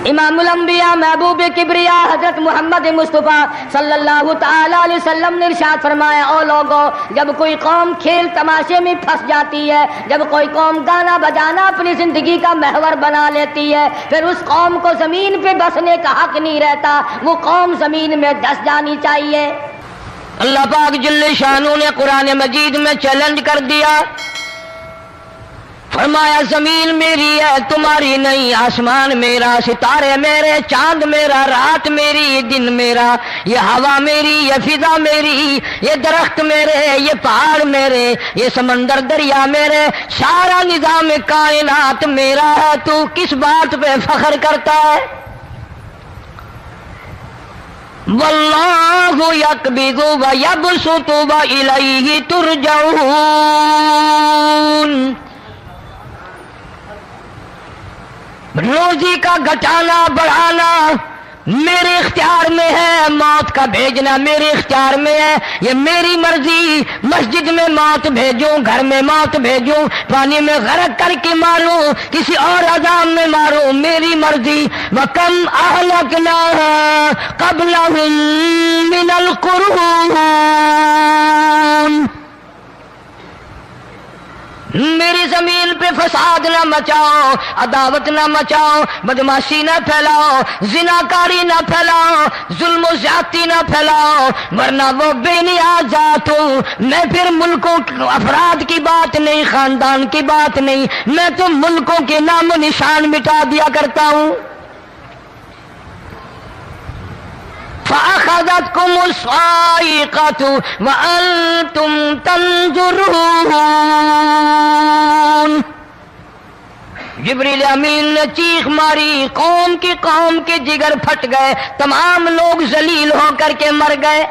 امام الانبیاء محبوب کبریا حضرت محمد مصطفیٰ صلی اللہ تعالی علیہ وسلم نے ارشاد فرمایا، او لوگو، جب کوئی قوم کھیل تماشے میں پھنس جاتی ہے، جب کوئی قوم گانا بجانا اپنی زندگی کا محور بنا لیتی ہے، پھر اس قوم کو زمین پہ بسنے کا حق نہیں رہتا، وہ قوم زمین میں دس جانی چاہیے۔ اللہ پاک جل شانہ نے قرآن مجید میں چیلنج کر دیا، فرمایا زمین میری ہے تمہاری نہیں، آسمان میرا، ستارے میرے، چاند میرا، رات میری، دن میرا، یہ ہوا میری، یہ فضا میری، یہ درخت میرے، یہ پہاڑ میرے، یہ سمندر دریا میرے، سارا نظام کائنات میرا ہے، تو کس بات پہ فخر کرتا ہے؟ واللہ یقبض ویبسط والیہ ترجعون۔ روزی کا گھٹانا بڑھانا میرے اختیار میں ہے، موت کا بھیجنا میرے اختیار میں ہے، یہ میری مرضی، مسجد میں موت بھیجوں، گھر میں موت بھیجوں، پانی میں غرق کر کے ماروں، کسی اور عذاب میں ماروں، میری مرضی۔ وَكَمْ أَهْلَكْنَا قَبْلَهُم مِّنَ الْقُرُونِ، میری زمین پہ فساد نہ مچاؤ، عداوت نہ مچاؤ، بدماشی نہ پھیلاؤ، زناکاری نہ پھیلاؤ، ظلم و زیادتی نہ پھیلاؤ، ورنہ وہ بے نیاز ذات ہوں۔ میں پھر ملکوں افراد کی بات نہیں، خاندان کی بات نہیں، میں تو ملکوں کے نام و نشان مٹا دیا کرتا ہوں۔ فَأَخَذَتْكُمُ الصَّاعِقَةُ وَأَنْتُمْ تَنظُرُونَ۔ جبریل امین نے چیخ ماری، قوم کے جگر پھٹ گئے، تمام لوگ ذلیل ہو کر کے مر گئے۔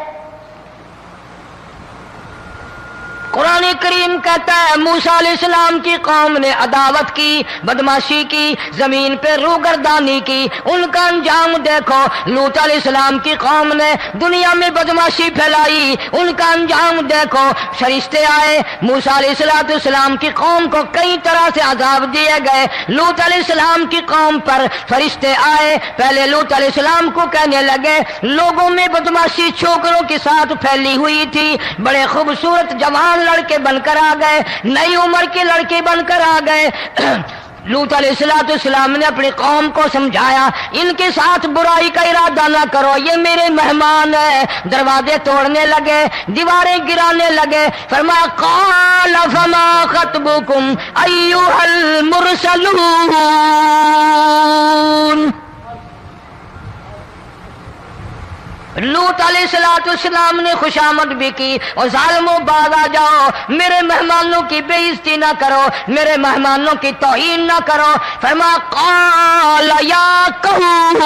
قرآن کریم کہتا ہے موسیٰ علیہ السلام کی قوم نے عداوت کی، بدماشی کی، زمین پہ روگردانی کی، ان کا انجام دیکھو۔ لوط علیہ السلام کی قوم نے دنیا میں بدماشی پھیلائی، ان کا انجام دیکھو۔ فرشتے آئے، موسیٰ علیہ السلام کی قوم کو کئی طرح سے عذاب دیے گئے۔ لوط علیہ السلام کی قوم پر فرشتے آئے، پہلے لوط علیہ السلام کو کہنے لگے، لوگوں میں بدماشی چھوکروں کے ساتھ پھیلی ہوئی تھی، بڑے خوبصورت جوان لڑکے بن کر آ گئے، نئی عمر کے لڑکے بن کر آ گئے۔ لوط علیہ السلام نے اپنی قوم کو سمجھایا، ان کے ساتھ برائی کا ارادہ نہ کرو، یہ میرے مہمان ہیں۔ دروازے توڑنے لگے، دیواریں گرانے لگے، فرمایا قال فما خطبکم ایھا المرسلون۔ لوط علیہ السلام نے خوشامد بھی کی، اور ظالموں باز آ جاؤ، میرے مہمانوں کی بے عزتی نہ کرو، میرے مہمانوں کی توہین نہ کرو۔ فرمایا قال یا قوم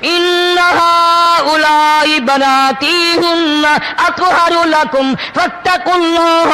ان هؤلاء بناتی ہن اطہر لکم فاتقوا اللہ۔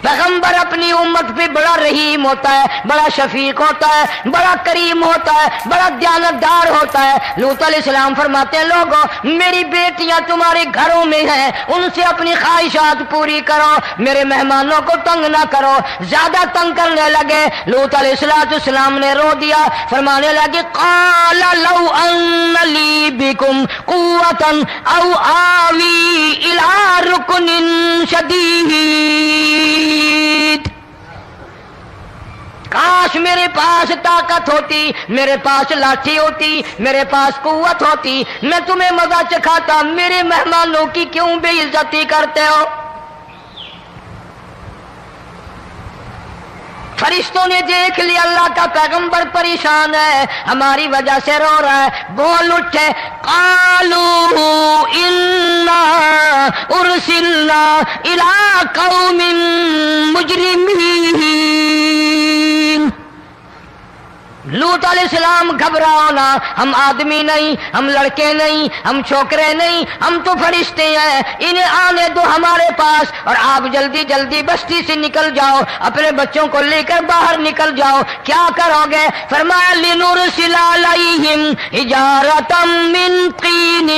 پیغمبر اپنی امت پہ بڑا رحیم ہوتا ہے، بڑا شفیق ہوتا ہے، بڑا کریم ہوتا ہے، بڑا دیانتدار ہوتا ہے۔ لوط علیہ السلام فرماتے ہیں لوگوں، میری بیٹیاں تمہارے گھروں میں ہیں، ان سے اپنی خواہشات پوری کرو، میرے مہمانوں کو تنگ نہ کرو۔ زیادہ تنگ کرنے لگے، لوط علیہ السلام نے رو دیا، فرمانے لگے قال لو ان لی بکم قوۃ او آوی الی رکن شدید۔ کاش میرے پاس طاقت ہوتی، میرے پاس لاٹھی ہوتی، میرے پاس قوت ہوتی، میں تمہیں مزہ چکھاتا، میرے مہمانوں کی کیوں بے عزتی کرتے ہو؟ فرشتوں نے دیکھ لیا اللہ کا پیغمبر پریشان ہے، ہماری وجہ سے رو رہا ہے، بول اٹھے قالوا انا ارسلنا الی قوم مجرمین۔ لوط علیہ السلام گھبراؤ نہ، ہم آدمی نہیں، ہم لڑکے نہیں، ہم چھوکرے نہیں، ہم تو فرشتے ہیں، انہیں آنے دو ہمارے پاس، اور آپ جلدی جلدی بستی سے نکل جاؤ، اپنے بچوں کو لے کر باہر نکل جاؤ۔ کیا کرو گے؟ فرمایا لنرسل علیہم حجارۃ من طین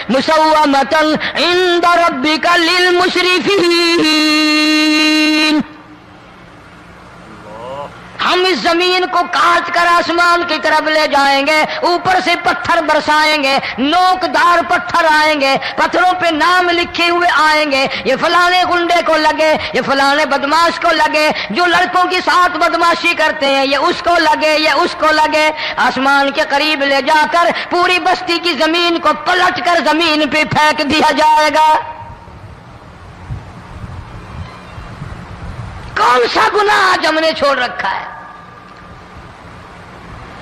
مسومۃ عند ربک للمسرفین۔ اس زمین کو کاٹ کر آسمان کی طرف لے جائیں گے، اوپر سے پتھر برسائیں گے، نوکدار پتھر آئیں گے، پتھروں پہ نام لکھے ہوئے آئیں گے، یہ فلانے گنڈے کو لگے، یہ فلانے بدماش کو لگے، جو لڑکوں کے ساتھ بدماشی کرتے ہیں یہ اس کو لگے، یہ اس کو لگے۔ آسمان کے قریب لے جا کر پوری بستی کی زمین کو پلٹ کر زمین پہ پھینک دیا جائے گا۔ کون سا گناہ آج ہم نے چھوڑ رکھا ہے؟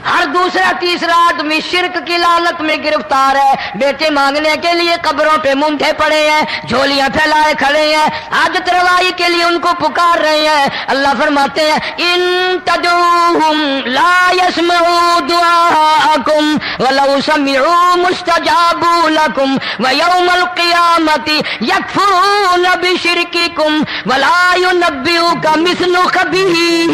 ہر دوسرا تیسرا آدمی شرک کی لعنت میں گرفتار ہے، بیٹے مانگنے کے لیے قبروں پہ منڈے پڑے ہیں، جھولیاں پھیلائے کھڑے ہیں، حاجت روائی کے لیے ان کو پکار رہے ہیں۔ اللہ فرماتے ہیں ان تدعوہم لا يسمعوا دعاءکم ولو سمعوا مستجابوا لکم ویوم القیامت یکفرون بشرککم ولا ینبئک مثل خبیر۔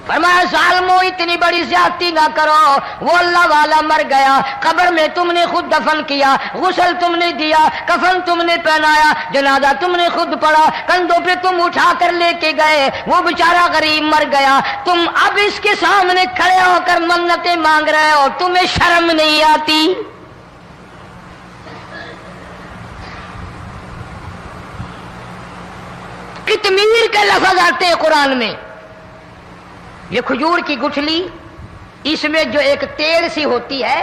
فرمایا ظالمو اتنی بڑی زیادتی نہ کرو، وہ اللہ والا مر گیا، قبر میں تم نے خود دفن کیا، غسل تم نے دیا، کفن تم نے پہنایا، جنازہ تم نے خود پڑھا، کندھوں پہ تم اٹھا کر لے کے گئے، وہ بیچارہ غریب مر گیا، تم اب اس کے سامنے کھڑے ہو کر منتیں مانگ رہے ہو، تمہیں شرم نہیں آتی؟ قطمیر کے لفظ آتے ہیں قرآن میں۔ یہ کھجور کی گٹھلی، اس میں جو ایک تیل سی ہوتی ہے،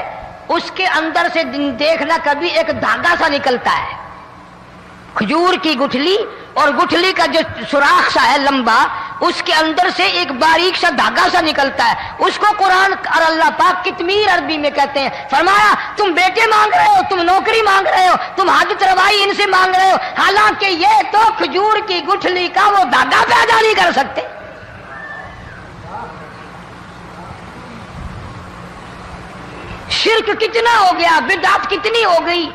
اس کے اندر سے دیکھنا کبھی ایک دھاگا سا نکلتا ہے۔ کھجور کی گٹھلی اور گٹھلی کا جو سوراخ سا ہے لمبا، اس کے اندر سے ایک باریک سا دھاگا سا نکلتا ہے، اس کو قرآن اور اللہ پاک قطمیر عربی میں کہتے ہیں۔ فرمایا تم بیٹے مانگ رہے ہو، تم نوکری مانگ رہے ہو، تم حاجت روائی ان سے مانگ رہے ہو، حالانکہ یہ تو کھجور کی گٹھلی کا وہ دھاگا پیدا نہیں کر سکتے۔ شرک کتنا ہو گیا، بدعت کتنی ہو گئی،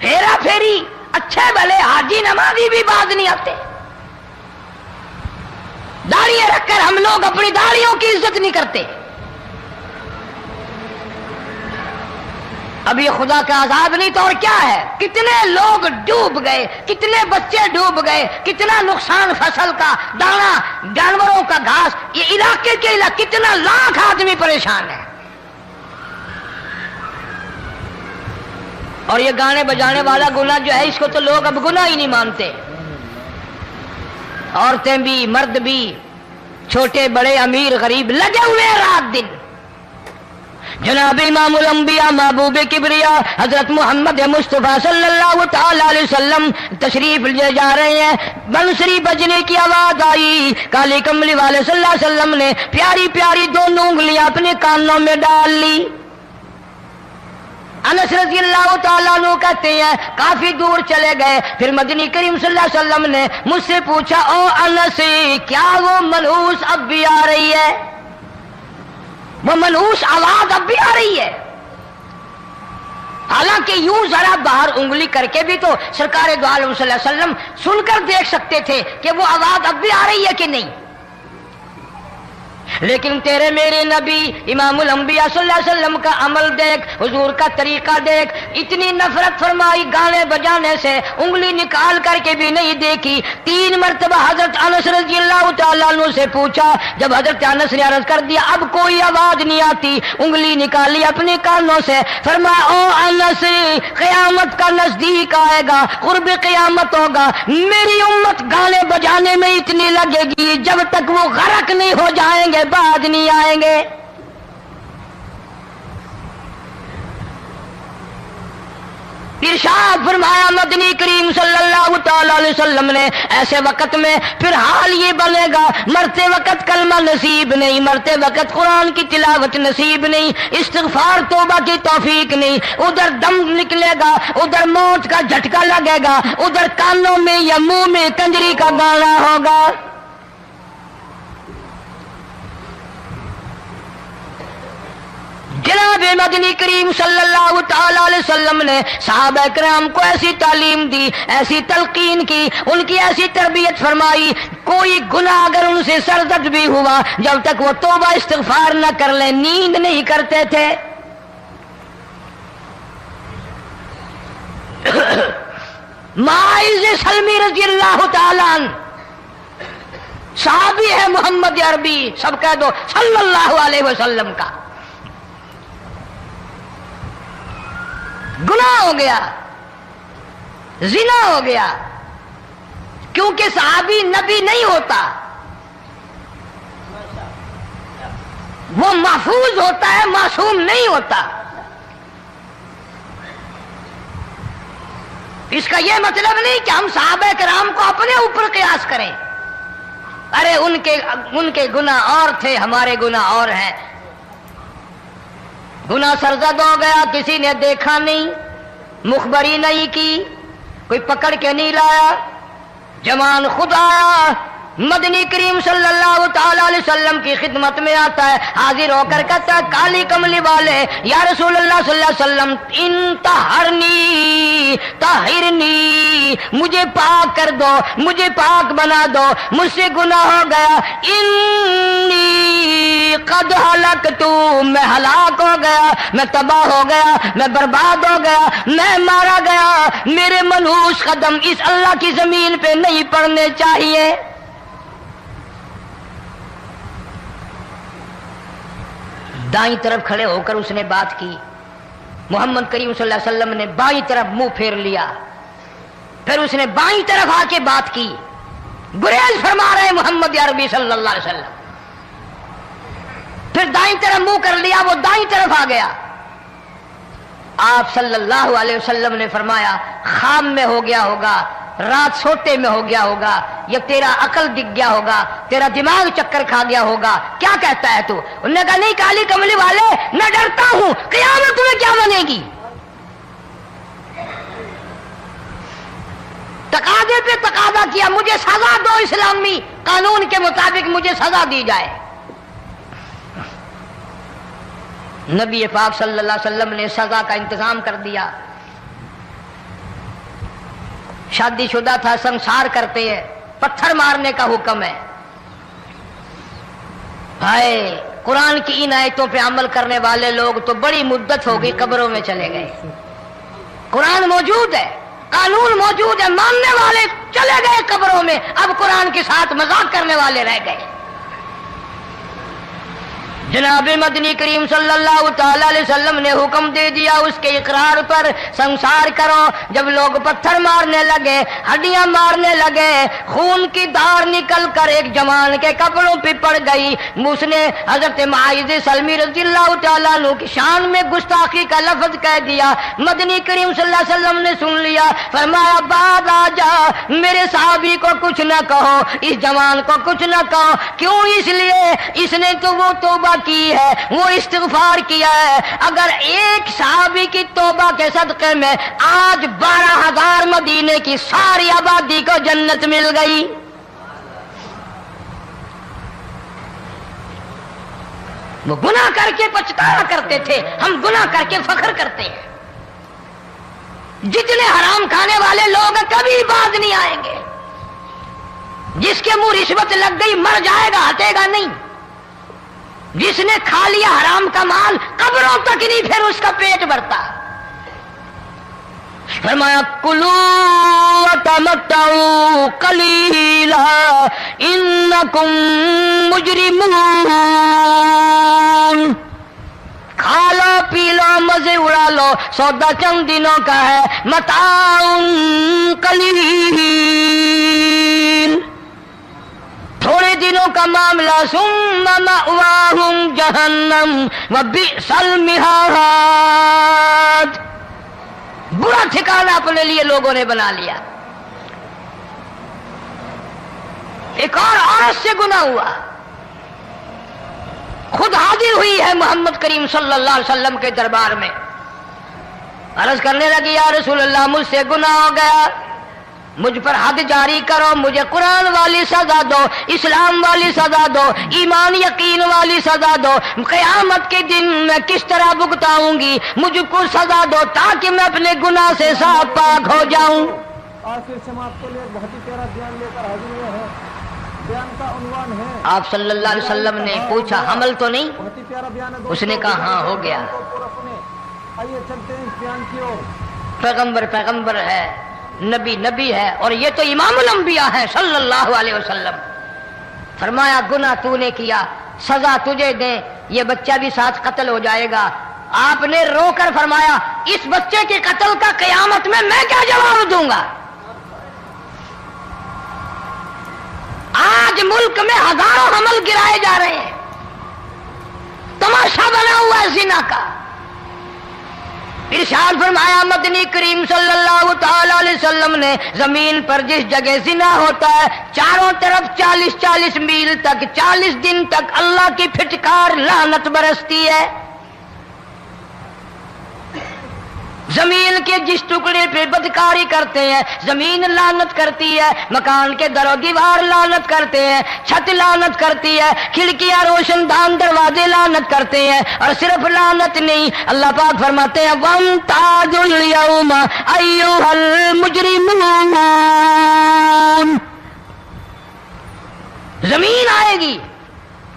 ہیرا پھیری، اچھے بھلے حاجی نمازی بھی باز نہیں آتے۔ داڑیاں رکھ کر ہم لوگ اپنی داڑیوں کی عزت نہیں کرتے۔ اب یہ خدا کا عذاب نہیں تو اور کیا ہے؟ کتنے لوگ ڈوب گئے، کتنے بچے ڈوب گئے، کتنا نقصان فصل کا، دانا، جانوروں کا گھاس، یہ علاقے کے علاقے کتنا لاکھ آدمی پریشان ہے۔ اور یہ گانے بجانے والا گناہ جو ہے، اس کو تو لوگ اب گناہ ہی نہیں مانتے۔ عورتیں بھی، مرد بھی، چھوٹے بڑے، امیر غریب، لگے ہوئے رات دن۔ جناب امام الانبیاء محبوب کبریا حضرت محمد مصطفیٰ صلی اللہ تعالی علیہ وسلم تشریف لے جا رہے ہیں، بنسری بجنے کی آواز آئی، کالی کملی والے صلی اللہ علیہ وسلم نے پیاری پیاری دونوں انگلیاں اپنے کانوں میں ڈال لی۔ انس رضی اللہ تعالیٰ عنہ کہتے ہیں کافی دور چلے گئے، پھر مدنی کریم صلی اللہ علیہ وسلم نے مجھ سے پوچھا او انس، کیا وہ منحوس اب بھی آ رہی ہے؟ وہ منحوس آواز اب بھی آ رہی ہے؟ حالانکہ یوں ذرا باہر انگلی کر کے بھی تو سرکار دو عالم صلی اللہ علیہ وسلم سن کر دیکھ سکتے تھے کہ وہ آواز اب بھی آ رہی ہے کہ نہیں۔ لیکن تیرے میرے نبی امام الانبیاء صلی اللہ علیہ وسلم کا عمل دیکھ، حضور کا طریقہ دیکھ، اتنی نفرت فرمائی گانے بجانے سے، انگلی نکال کر کے بھی نہیں دیکھی۔ 3 مرتبہ حضرت انس رضی اللہ تعالیٰ عنہ سے پوچھا، جب حضرت انس نے عرض کر دیا اب کوئی آواز نہیں آتی، انگلی نکالی اپنے کانوں سے، فرمایا او انس، قیامت کا نزدیک آئے گا، قرب قیامت ہوگا، میری امت گانے بجانے میں اتنی لگے گی جب تک وہ غرق نہیں ہو جائیں گے بعد نہیں آئیں گے۔ ارشاد فرمایا مدنی کریم صلی اللہ تعالی علیہ وسلم نے ایسے وقت میں پھر حال یہ بنے گا، مرتے وقت کلمہ نصیب نہیں، مرتے وقت قرآن کی تلاوت نصیب نہیں، استغفار توبہ کی توفیق نہیں، ادھر دم نکلے گا، ادھر موت کا جھٹکا لگے گا، ادھر کانوں میں یا منہ میں کنجری کا گانا ہوگا۔ جناب مدنی کریم صلی اللہ تعالی علیہ وسلم نے صحابہ کرام کو ایسی تعلیم دی، ایسی تلقین کی، ان کی ایسی تربیت فرمائی، کوئی گناہ اگر ان سے سرزد بھی ہوا، جب تک وہ توبہ استغفار نہ کر لیں نیند نہیں کرتے تھے۔ معاذ سلمی رضی اللہ تعالی عنہ صحابی ہے محمد عربی، سب کہہ دو صلی اللہ علیہ وسلم کا، گناہ ہو گیا، زنا ہو گیا، کیونکہ صحابی نبی نہیں ہوتا، وہ محفوظ ہوتا ہے، معصوم نہیں ہوتا۔ اس کا یہ مطلب نہیں کہ ہم صحابہ کرام کو اپنے اوپر قیاس کریں، ارے ان کے گناہ اور تھے، ہمارے گناہ اور ہیں۔ گناہ سرزد ہو گیا، کسی نے دیکھا نہیں، مخبری نہیں کی، کوئی پکڑ کے نہیں لایا، جوان خود آیا، مدنی کریم صلی اللہ تعالی علیہ وسلم کی خدمت میں آتا ہے، حاضر ہو کر کہتا ہے کالی کملی والے یا رسول اللہ صلی اللہ علیہ وسلم انطہرنی طہرنی، مجھے پاک کر دو، مجھے پاک بنا دو، مجھ سے گناہ ہو گیا، انی قد ہلکت، میں ہلاک ہو گیا، میں تباہ ہو گیا، میں برباد ہو گیا، میں مارا گیا، میرے منحوس قدم اس اللہ کی زمین پہ نہیں پڑنے چاہیے۔ دائیں طرف کھڑے ہو کر اس نے بات کی، محمد کریم صلی اللہ علیہ وسلم نے بائیں طرف منہ پھیر لیا، پھر اس نے بائیں طرف آ کے بات کی، گریز فرما رہے محمد عربی صلی اللہ علیہ وسلم، پھر دائیں طرف منہ کر لیا، وہ دائیں طرف آ گیا۔ آپ صلی اللہ علیہ وسلم نے فرمایا خواب میں ہو گیا ہوگا، رات سوتے میں ہو گیا ہوگا، یا تیرا عقل دکھ گیا ہوگا، تیرا دماغ چکر کھا گیا ہوگا، کیا کہتا ہے تو؟ انہوں نے کہا نہیں کالی کملی والے، میں ڈرتا ہوں قیامت میں کیا بنے گی، تقاضے پہ تقاضا کیا، مجھے سزا دو، اسلامی قانون کے مطابق مجھے سزا دی جائے۔ نبی پاک صلی اللہ علیہ وسلم نے سزا کا انتظام کر دیا۔ شادی شدہ تھا، سنسار کرتے ہیں، پتھر مارنے کا حکم ہے۔ ہائے قرآن کی ان آیتوں پہ عمل کرنے والے لوگ تو بڑی مدت ہو گئی قبروں میں چلے گئے۔ قرآن موجود ہے، قانون موجود ہے، ماننے والے چلے گئے قبروں میں، اب قرآن کے ساتھ مذاق کرنے والے رہ گئے۔ جناب مدنی کریم صلی اللہ تعالی علیہ وسلم نے حکم دے دیا اس کے اقرار پر سنسار کرو۔ جب لوگ پتھر مارنے لگے، ہڈیاں مارنے لگے، خون کی دھار نکل کر ایک جوان کے کپڑوں پہ پڑ گئی، اس نے حضرت معاذ سلمی رضی اللہ تعالیٰ عنہ کی شان میں گستاخی کا لفظ کہہ دیا۔ مدنی کریم صلی اللہ علیہ وسلم نے سن لیا، فرمایا بعد آ جا، میرے صحابی کو کچھ نہ کہو، اس جوان کو کچھ نہ کہو۔ کیوں؟ اس لیے اس نے تو وہ توبہ کی ہے، وہ استغفار کیا ہے۔ اگر ایک صحابی کی توبہ کے صدقے میں آج 12,000 مدینے کی ساری آبادی کو جنت مل گئی۔ وہ گناہ کر کے پچھتایا کرتے تھے، ہم گناہ کر کے فخر کرتے ہیں۔ جتنے حرام کھانے والے لوگ کبھی باز نہیں آئیں گے۔ جس کے منہ رشوت لگ گئی مر جائے گا، ہٹے گا نہیں۔ جس نے کھا لیا حرام کا مال قبروں تک نہیں پھر اس کا پیٹ بھرتا۔ فرمایا کلو وتمتعوا قلیلا انکم مجرمون، کھا لو پی لو مزے اڑا لو، سودا چند دنوں کا ہے، متاع قلیل، تھوڑے دنوں کا معاملہ، ثم مأواہم جہنم وبئس المہاد، برا ٹھکانہ اپنے لیے لوگوں نے بنا لیا۔ ایک اور عورت سے گناہ ہوا، خود حاضر ہوئی ہے محمد کریم صلی اللہ علیہ وسلم کے دربار میں، عرض کرنے لگی یا رسول اللہ مجھ سے گناہ ہو گیا، مجھ پر حد جاری کرو، مجھے قرآن والی سزا دو، اسلام والی سزا دو، ایمان یقین والی سزا دو، قیامت کے دن میں کس طرح بھگتاؤں گی، مجھ کو سزا دو تاکہ میں اپنے گناہ سے صاف پاک ہو جاؤں۔ آخر سماعت کے لیے بہت ہی پیارا بیان لے کر حاضر ہوئے ہیں۔ بیان کا عنوان ہے، آپ صلی اللہ علیہ وسلم نے پوچھا حمل تو نہیں؟ بہت ہی پیارا بیان ہے، اس نے کہا ہاں ہو گیا۔ آئیے چلتے ہیں اس بیان کی اور۔ پیغمبر ہے، نبی ہے، اور یہ تو امام الانبیاء ہے صلی اللہ علیہ وسلم۔ فرمایا گناہ تو نے کیا، سزا تجھے دیں، یہ بچہ بھی ساتھ قتل ہو جائے گا۔ آپ نے رو کر فرمایا اس بچے کے قتل کا قیامت میں کیا جواب دوں گا؟ آج ملک میں ہزاروں حمل گرائے جا رہے ہیں، تماشا بنا ہوا ہے زنا کا۔ ارشاد فرمایا مدنی کریم صلی اللہ تعالی علیہ وسلم نے زمین پر جس جگہ زنا ہوتا ہے چاروں طرف 40 میل تک 40 دن تک اللہ کی پھٹکار لعنت برستی ہے۔ زمین کے جس ٹکڑے پہ بدکاری کرتے ہیں زمین لعنت کرتی ہے، مکان کے در و دیوار لعنت کرتے ہیں، چھت لعنت کرتی ہے، کھڑکیاں روشن دان دروازے لعنت کرتے ہیں، اور صرف لعنت نہیں، اللہ پاک فرماتے ہیں وَامْتَازُوا الْيَوْمَ أَيُّهَا الْمُجْرِمُونَ۔ زمین آئے گی،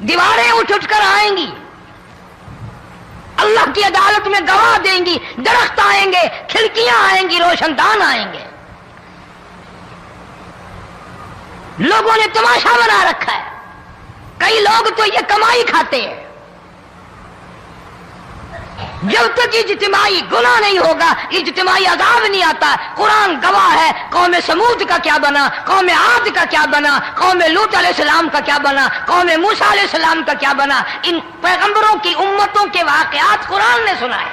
دیواریں اٹھ کر آئیں گی، اللہ کی عدالت میں گواہ دیں گی، درخت آئیں گے، کھڑکیاں آئیں گی، روشن دان آئیں گے۔ لوگوں نے تماشا بنا رکھا ہے، کئی لوگ تو یہ کمائی کھاتے ہیں۔ جب تک اجتماعی گناہ نہیں ہوگا اجتماعی عذاب نہیں آتا۔ قرآن گواہ ہے، قوم سمود کا کیا بنا، قوم عاد کا کیا بنا، قوم لوط علیہ السلام کا کیا بنا، قوم موسیٰ علیہ السلام کا کیا بنا۔ ان پیغمبروں کی امتوں کے واقعات قرآن نے سنائے۔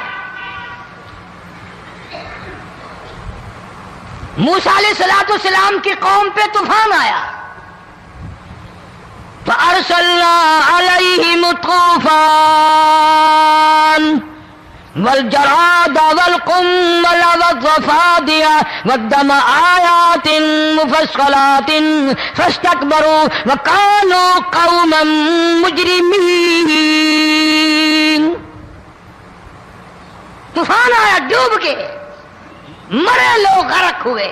موسیٰ علیہ السلام کی قوم پہ طوفان آیا، فَأَرْسَلْنَا عَلَيْهِمُ الطُّوفَانَ والجراد والقمل والضفادع والدم آيات مفصلات فاستكبروا وكانوا قوما مجرمين۔ طوفان آیا، ڈوب کے مرے لوگ، غرق ہوئے۔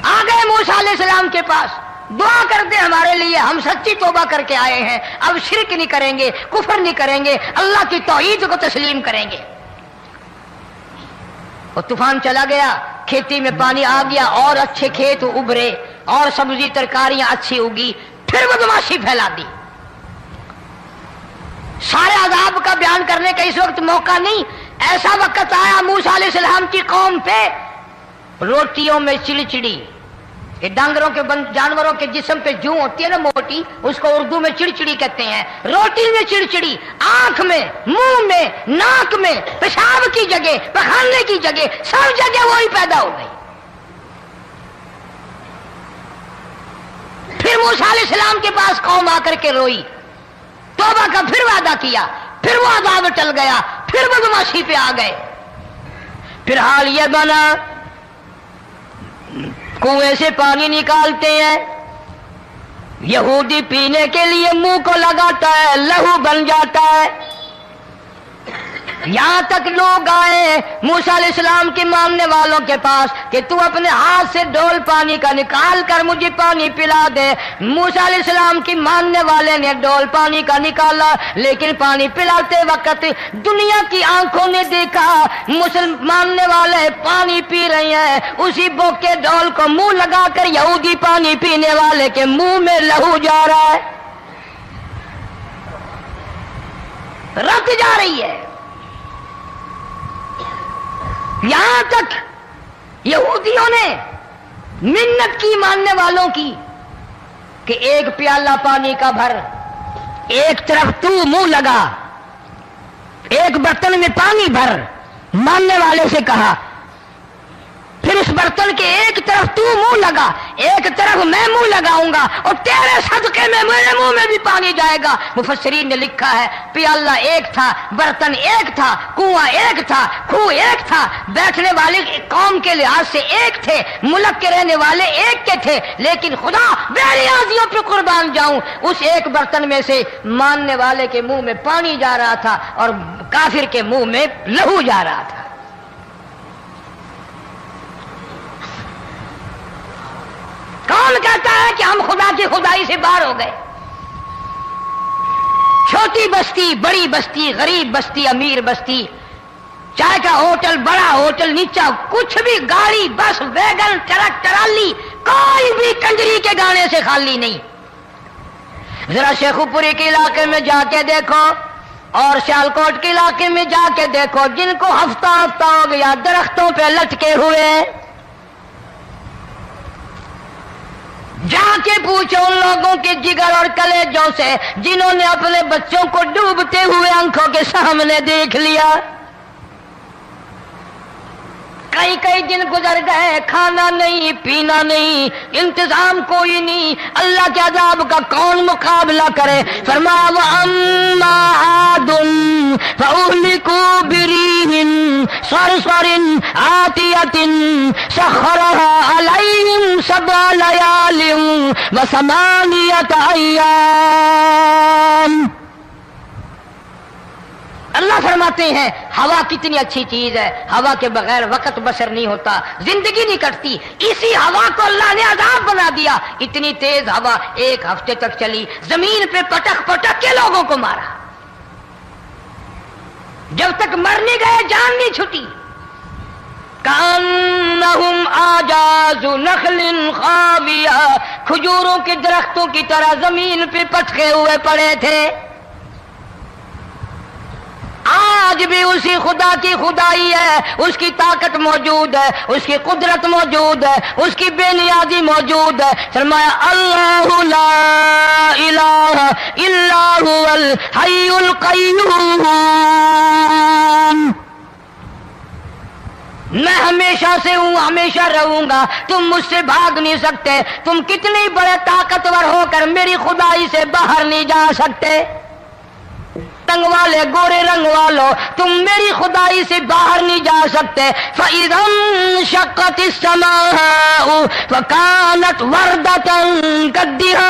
آ گئے موسیٰ علیہ السلام کے پاس، دعا کر دے ہمارے لیے، ہم سچی توبہ کر کے آئے ہیں، اب شرک نہیں کریں گے، کفر نہیں کریں گے، اللہ کی توحید کو تسلیم کریں گے۔ اور طوفان چلا گیا، کھیتی میں پانی آ گیا، اور اچھے کھیت ابھرے، اور سبزی ترکاریاں اچھی اگی، پھر بدماشی پھیلا دی۔ سارے عذاب کا بیان کرنے کا اس وقت موقع نہیں، ایسا وقت آیا موسیٰ علیہ السلام کی قوم پہ روٹیوں میں چڑچڑی، یہ ڈانگروں کے جانوروں کے جسم پہ جوں ہوتی ہے نا موٹی، اس کو اردو میں چڑچڑی کہتے ہیں۔ روٹی میں چڑچڑی، آنکھ میں، منہ میں، ناک میں، پیشاب کی جگہ، پخانے کی جگہ، سب جگہ وہی پیدا ہو گئی۔ پھر موسیٰ علیہ السلام کے پاس قوم آ کر کے روئی، توبہ کا پھر وعدہ کیا، پھر وہ عذاب ٹل گیا، پھر بدماشی پہ آ گئے۔ پھر حال یہ بنا کنویں سے پانی نکالتے ہیں، یہودی پینے کے لیے منہ کو لگاتا ہے، لہو بن جاتا ہے۔ یہاں تک لوگ آئے موسیٰ علیہ السلام کے ماننے والوں کے پاس کہ تو اپنے ہاتھ سے ڈول پانی کا نکال کر مجھے پانی پلا دے۔ موسیٰ علیہ السلام کی ماننے والے نے ڈول پانی کا نکالا، لیکن پانی پلاتے وقت دنیا کی آنکھوں نے دیکھا ماننے والے پانی پی رہے ہیں، اسی بوک کے ڈول کو منہ لگا کر یہودی پانی پینے والے کے منہ میں لہو جا رہا ہے، رت جا رہی ہے۔ یہاں تک یہودیوں نے منت کی ماننے والوں کی کہ ایک پیالہ پانی کا بھر، ایک طرف تو منہ لگا، ایک برتن میں پانی بھر، ماننے والے سے کہا، پھر اس برتن کے ایک طرف تو منہ لگا، ایک طرف میں منہ لگاؤں گا، اور تیرے صدقے میں میرے منہ میں بھی پانی جائے گا۔ مفسرین نے لکھا ہے پیالہ ایک تھا، برتن ایک تھا، کنواں ایک تھا، کھو ایک تھا، بیٹھنے والے قوم کے لحاظ سے ایک تھے، ملک کے رہنے والے ایک کے تھے، لیکن خدا بے نیازیوں پہ قربان جاؤں، اس ایک برتن میں سے ماننے والے کے منہ میں پانی جا رہا تھا اور کافر کے منہ میں لہو جا رہا تھا۔ کون کہتا ہے کہ ہم خدا کی خدائی سے باہر ہو گئے؟ چھوٹی بستی، بڑی بستی، غریب بستی، امیر بستی، چائے کا ہوٹل، بڑا ہوٹل، نیچا کچھ بھی، گاڑی، بس، ویگن، ٹرک، ٹرالی، کوئی بھی کنجری کے گانے سے خالی نہیں. ذرا شیخو پوری کے علاقے میں جا کے دیکھو اور سیالکوٹ کے علاقے میں جا کے دیکھو جن کو ہفتہ ہفتہ ہو گیا درختوں پہ لٹکے ہوئے، جا کے پوچھو ان لوگوں کے جگر اور کلیجوں سے جنہوں نے اپنے بچوں کو ڈوبتے ہوئے آنکھوں کے سامنے دیکھ لیا. کئی کئی دن گزر گئے، کھانا نہیں پینا نہیں، انتظام کوئی نہیں، اللہ کے عذاب کا کون مقابلہ کرے؟ فرمایا وَأَمَّا عَادٌ فَأُهْلِكُوا بِرِيحٍ صَرْصَرٍ عَاتِيَةٍ سَخَّرَهَا عَلَيْهِمْ 7 لَيَالٍ و8 أَيَّامٍ. اللہ فرماتے ہیں ہوا کتنی اچھی چیز ہے، ہوا کے بغیر وقت بسر نہیں ہوتا، زندگی نہیں کٹتی. اسی ہوا کو اللہ نے عذاب بنا دیا. اتنی تیز ہوا 1 ہفتے تک چلی، زمین پہ پٹک پٹک کے لوگوں کو مارا. جب تک مر نہیں گئے جان نہیں چھٹی. کأنہم اعجاز نخل خاویہ، کھجوروں کے درختوں کی طرح زمین پہ پٹکے ہوئے پڑے تھے. آج بھی اسی خدا کی خدائی ہے، اس کی طاقت موجود ہے، اس کی قدرت موجود ہے، اس کی بے نیازی موجود ہے. فرمایا اللہ لا الہ الا هو الحی القیوم. میں ہمیشہ سے ہوں، ہمیشہ رہوں گا، تم مجھ سے بھاگ نہیں سکتے. تم کتنی بڑے طاقتور ہو کر میری خدائی سے باہر نہیں جا سکتے. رنگ والے گورے رنگ والو تم میری خدائی سے باہر نہیں جا سکتے. فَإِذَا انشَقَّتِ السَّمَاءُ فَكَانَتْ وَرْدَةً كَالدِّهَانِ.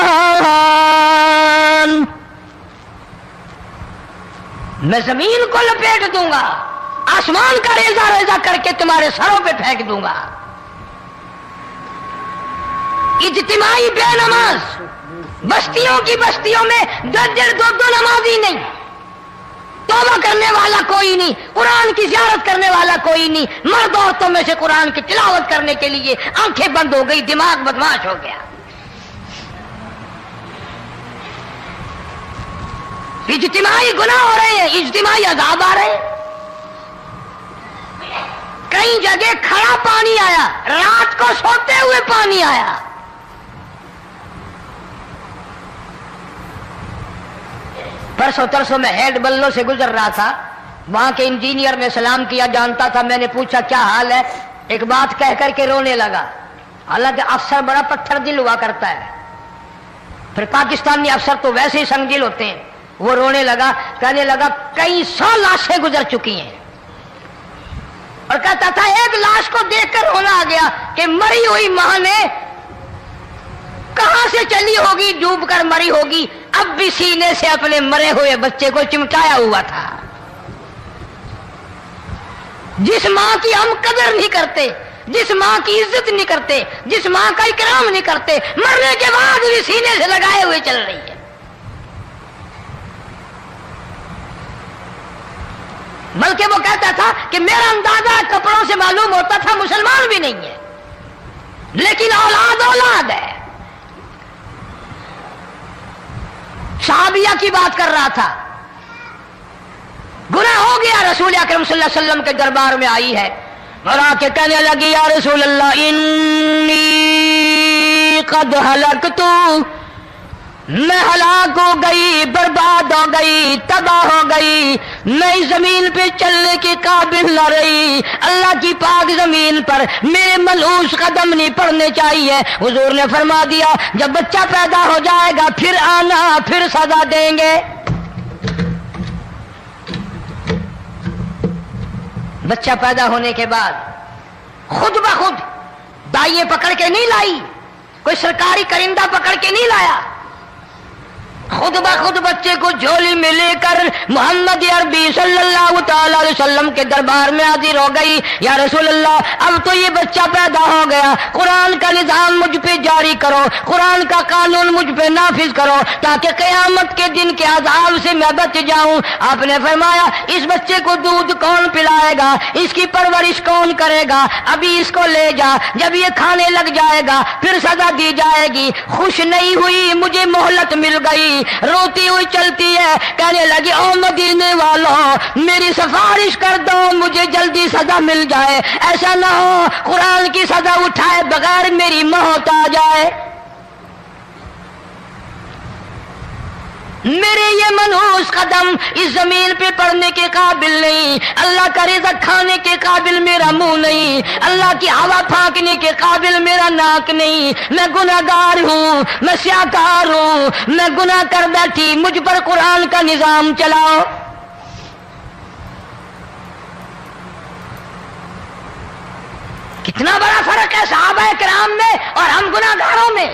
میں زمین کو لپیٹ دوں گا، آسمان کا ریزہ ریزہ کر کے تمہارے سروں پہ پھینک دوں گا. اجتماعی بے نماز، بستیوں کی بستیوں میں 10 دو نمازی نہیں، توبہ کرنے والا کوئی نہیں، قرآن کی زیارت کرنے والا کوئی نہیں. مرد عورتوں میں سے قرآن کی تلاوت کرنے کے لیے آنکھیں بند ہو گئی، دماغ بدماش ہو گیا. اجتماعی گناہ ہو رہے ہیں، اجتماعی عذاب آ رہے ہیں. کئی جگہ کھڑا پانی آیا، رات کو سوتے ہوئے پانی آیا. پرسوں ترسوں میں ہیڈ بلوں سے گزر رہا تھا، وہاں کے انجینئر نے سلام کیا، جانتا تھا. میں نے پوچھا کیا حال ہے؟ ایک بات کہہ کر کے رونے لگا. حالانکہ افسر بڑا پتھر دل ہوا کرتا ہے، پھر پاکستانی افسر تو ویسے ہی سنگ دل ہوتے ہیں. وہ رونے لگا، کہنے لگا کئی 100 لاشیں گزر چکی ہیں، اور کہتا تھا ایک لاش کو دیکھ کر رونا آ گیا کہ مری ہوئی ماں نے کہاں سے چلی ہوگی، ڈوب کر مری ہوگی، اب بھی سینے سے اپنے مرے ہوئے بچے کو چمٹایا ہوا تھا. جس ماں کی ہم قدر نہیں کرتے، جس ماں کی عزت نہیں کرتے، جس ماں کا اکرام نہیں کرتے، مرنے کے بعد بھی سینے سے لگائے ہوئے چل رہی ہے. بلکہ وہ کہتا تھا کہ میرا اندازہ کپڑوں سے معلوم ہوتا تھا مسلمان بھی نہیں ہے، لیکن اولاد اولاد ہے. صحابیہ کی بات کر رہا تھا، گناہ ہو گیا، رسول اکرم صلی اللہ علیہ وسلم کے دربار میں آئی ہے اور آ کے کہنے لگی یا رسول اللہ انی قد ہلکت، میں ہلاک ہو گئی، برباد ہو گئی، تباہ ہو گئی، میں زمین پہ چلنے کے قابل نہ رہی. اللہ کی پاک زمین پر میرے ملعوس قدم نہیں پڑنے چاہیے. حضور نے فرما دیا جب بچہ پیدا ہو جائے گا پھر آنا، پھر سزا دیں گے. بچہ پیدا ہونے کے بعد خود بخود دائیں پکڑ کے نہیں لائی، کوئی سرکاری کرندہ پکڑ کے نہیں لایا. خود بخود بچے کو جھولی میں لے کر محمد عربی صلی اللہ تعالی علیہ وسلم کے دربار میں حاضر ہو گئی. یا رسول اللہ اب تو یہ بچہ پیدا ہو گیا, قرآن کا نظام مجھ پہ جاری کرو, قرآن کا قانون مجھ پہ نافذ کرو تاکہ قیامت کے دن کے عذاب سے میں بچ جاؤں. آپ نے فرمایا اس بچے کو دودھ کون پلائے گا, اس کی پرورش کون کرے گا, ابھی اس کو لے جا, جب یہ کھانے لگ جائے گا پھر سزا دی جائے گی. خوش نہیں ہوئی, مجھے مہلت مل گئی, روتی ہوئی چلتی ہے, کہنے لگی او مدینے والوں میری سفارش کر دو, مجھے جلدی سزا مل جائے, ایسا نہ ہو قرآن کی سزا اٹھائے بغیر میری موت آ جائے. میرے یہ منحوس قدم اس زمین پہ پڑنے کے قابل نہیں, اللہ کا رزق کھانے کے قابل میرا منہ نہیں, اللہ کی ہوا پھانکنے کے قابل میرا ناک نہیں, میں گناہگار ہوں, میں سیاکار ہوں, میں گناہ کر بیٹھی, مجھ پر قرآن کا نظام چلاؤ. کتنا بڑا فرق ہے صحابہ کرام میں اور ہم گناہگاروں میں.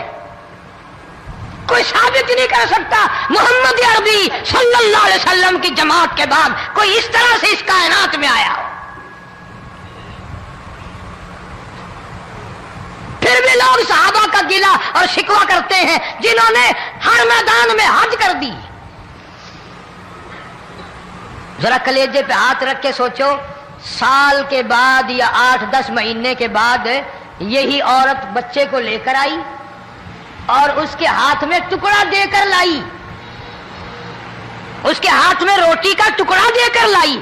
کوئی ثابت نہیں کر سکتا محمد عربی صلی اللہ علیہ وسلم کی جماعت کے بعد کوئی اس طرح سے اس کائنات میں آیا ہو. پھر بھی لوگ صحابہ کا گلہ اور شکوہ کرتے ہیں جنہوں نے ہر میدان میں حج کر دی. ذرا کلیجے پہ ہاتھ رکھ کے سوچو, سال کے بعد یا 8-10 مہینے کے بعد یہی عورت بچے کو لے کر آئی اور اس کے ہاتھ میں ٹکڑا دے کر لائی, اس کے ہاتھ میں روٹی کا ٹکڑا دے کر لائی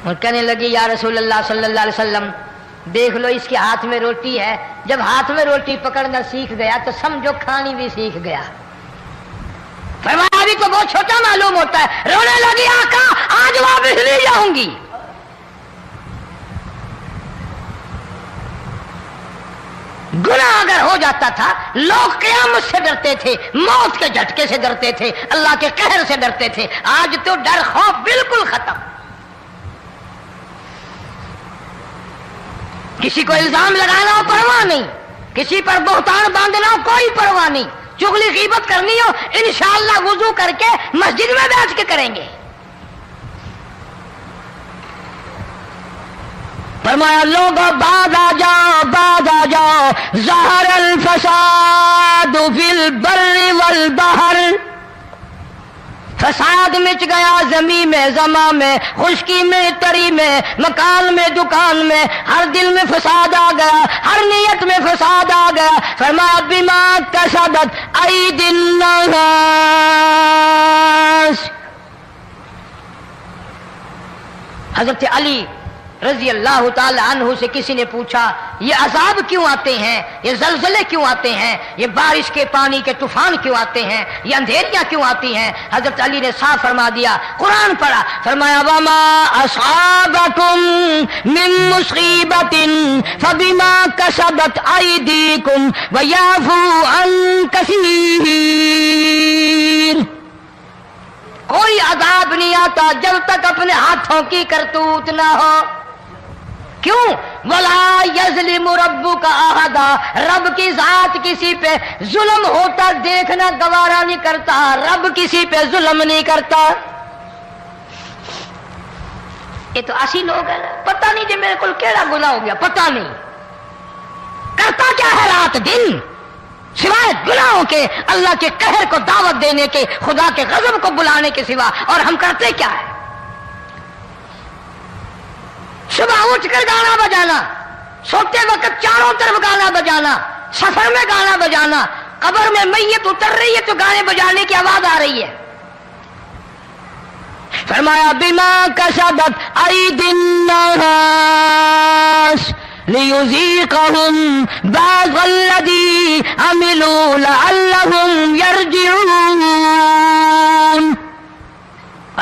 اور کہنے لگی یا رسول اللہ صلی اللہ علیہ وسلم دیکھ لو اس کے ہاتھ میں روٹی ہے. جب ہاتھ میں روٹی پکڑنا سیکھ گیا تو سمجھو کھانی بھی سیکھ گیا. فرمایا ابھی تو بہت چھوٹا معلوم ہوتا ہے. رونے لگی آقا آج واپس نہیں جاؤں گی. گناہ اگر ہو جاتا تھا لوگ قیامت سے ڈرتے تھے, موت کے جھٹکے سے ڈرتے تھے, اللہ کے قہر سے ڈرتے تھے. آج تو ڈر خوف بالکل ختم. کسی کو الزام لگانا ہو پرواہ نہیں, کسی پر بہتان باندھنا ہو کوئی پرواہ نہیں, چغلی غیبت کرنی ہو انشاءاللہ وضو کر کے مسجد میں بیٹھ کے کریں گے. فرمایا لوگوں بعد آ جاؤ ظہر الفساد فی البر والبحر. فساد مچ گیا زمین میں, زماں میں, خشکی میں, تری میں, مکان میں, دکان میں, ہر دل میں فساد آ گیا, ہر نیت میں فساد آ گیا. فرمایا بما کسبت ایدی الناس. حضرت علی رضی اللہ تعالی عنہ سے کسی نے پوچھا یہ عذاب کیوں آتے ہیں, یہ زلزلے کیوں آتے ہیں, یہ بارش کے پانی کے طوفان کیوں آتے ہیں, یہ اندھیریاں کیوں آتی ہیں؟ حضرت علی نے صاف فرما دیا, قرآن پڑھا, فرمایا وما اصابکم من مصیبت فبما کسبت ایدیکم ویعفو عن کثیر. کوئی عذاب نہیں آتا جب تک اپنے ہاتھوں کی کرتوت نہ ہو. کیوں؟ ولا یظلم ربک احدا, رب کی ذات کسی پہ ظلم ہوتا دیکھنا گوارا نہیں کرتا, رب کسی پہ ظلم نہیں کرتا. یہ تو ایسی لوگ ہیں پتہ نہیں جی میرے کو کیڑا گناہ ہو گیا, پتہ نہیں کرتا کیا ہے رات دن سوائے گناہوں کے, اللہ کے قہر کو دعوت دینے کے, خدا کے غضب کو بلانے کے سوا. اور ہم کرتے کیا ہے؟ صبح اٹھ کر گانا بجانا, سوتے وقت چاروں طرف گانا بجانا, سفر میں گانا بجانا, قبر میں میت اتر رہی ہے تو گانے بجانے کی آواز آ رہی ہے. فرمایا بما کسبت ایدی الناس لیذیقہم بعض الذی عملوا لعلہم یرجعون.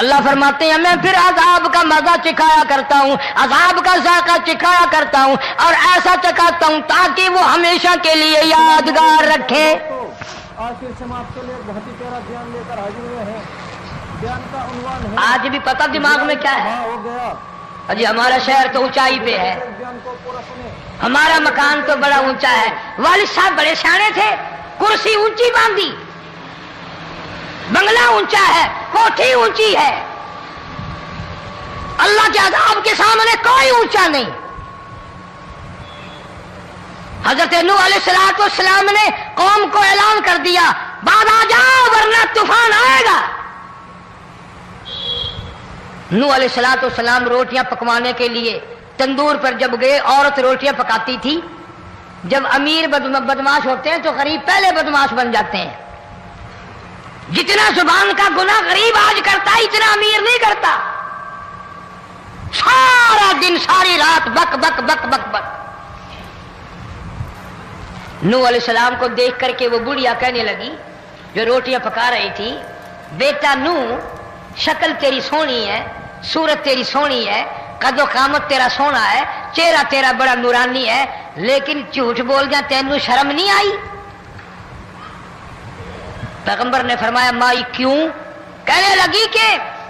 اللہ فرماتے ہیں میں پھر عذاب کا مزہ چکھایا کرتا ہوں, عذاب کا ذائقہ چکھایا کرتا ہوں اور ایسا چکھاتا ہوں تاکہ وہ ہمیشہ کے لیے یادگار رکھے. آخر سے ہم آپ کے لیے بہت ہی پیارا بیان لے کر حاضر ہوئے ہیں. بیان کا عنوان ہے آج بھی پتہ دماغ میں کیا ہے؟ ہو گیا جی ہمارا شہر تو اونچائی پہ ہے, بیان کو پورا سنیں. ہمارا مکان تو بڑا اونچا ہے. والد صاحب بڑے سیانے تھے, کرسی اونچی باندھی, بنگلہ اونچا ہے، کوٹھی اونچی ہے، اللہ کے عذاب کے سامنے کوئی اونچا نہیں۔ حضرت نوح علیہ السلام نے قوم کو اعلان کر دیا بعد آ جاؤ ورنہ طوفان آئے گا۔ نوح علیہ السلام روٹیاں پکوانے کے لیے تندور پر جب گئے، عورت روٹیاں پکاتی تھی۔ جب امیر بدماش ہوتے ہیں تو غریب پہلے بدماش بن جاتے ہیں۔ جتنا زبان کا گناہ غریب آج کرتا ہے اتنا امیر نہیں کرتا۔ سارا دن ساری رات بک بک بک بک بک۔ نوح علیہ السلام کو دیکھ کر کے وہ بڑھیا کہنے لگی جو روٹیاں پکا رہی تھی، بیٹا نوح، شکل تیری سونی ہے، صورت تیری سونی ہے، قد و قامت تیرا سونا ہے، چہرہ تیرا بڑا نورانی ہے، لیکن جھوٹ بول جا تینوں شرم نہیں آئی؟ پیغمبر نے فرمایا مائی کیوں؟ کہنے لگی کہ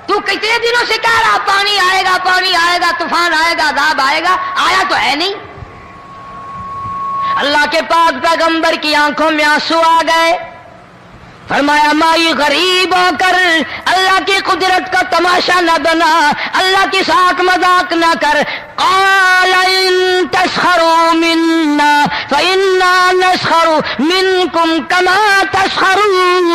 تو کتنے دنوں سے کہہ رہا پانی آئے گا، پانی آئے گا، طوفان آئے گا، عذاب آئے گا، آیا تو ہے نہیں۔ اللہ کے پاک پیغمبر کی آنکھوں میں آنسو آ گئے۔ فرمایا مائی غریب ہو کر اللہ کی قدرت کا تماشا نہ بنا، اللہ کی ساتھ مذاق نہ کر۔ قال ان تسخروا منا فإنا نسخر منكم كما تسخرون۔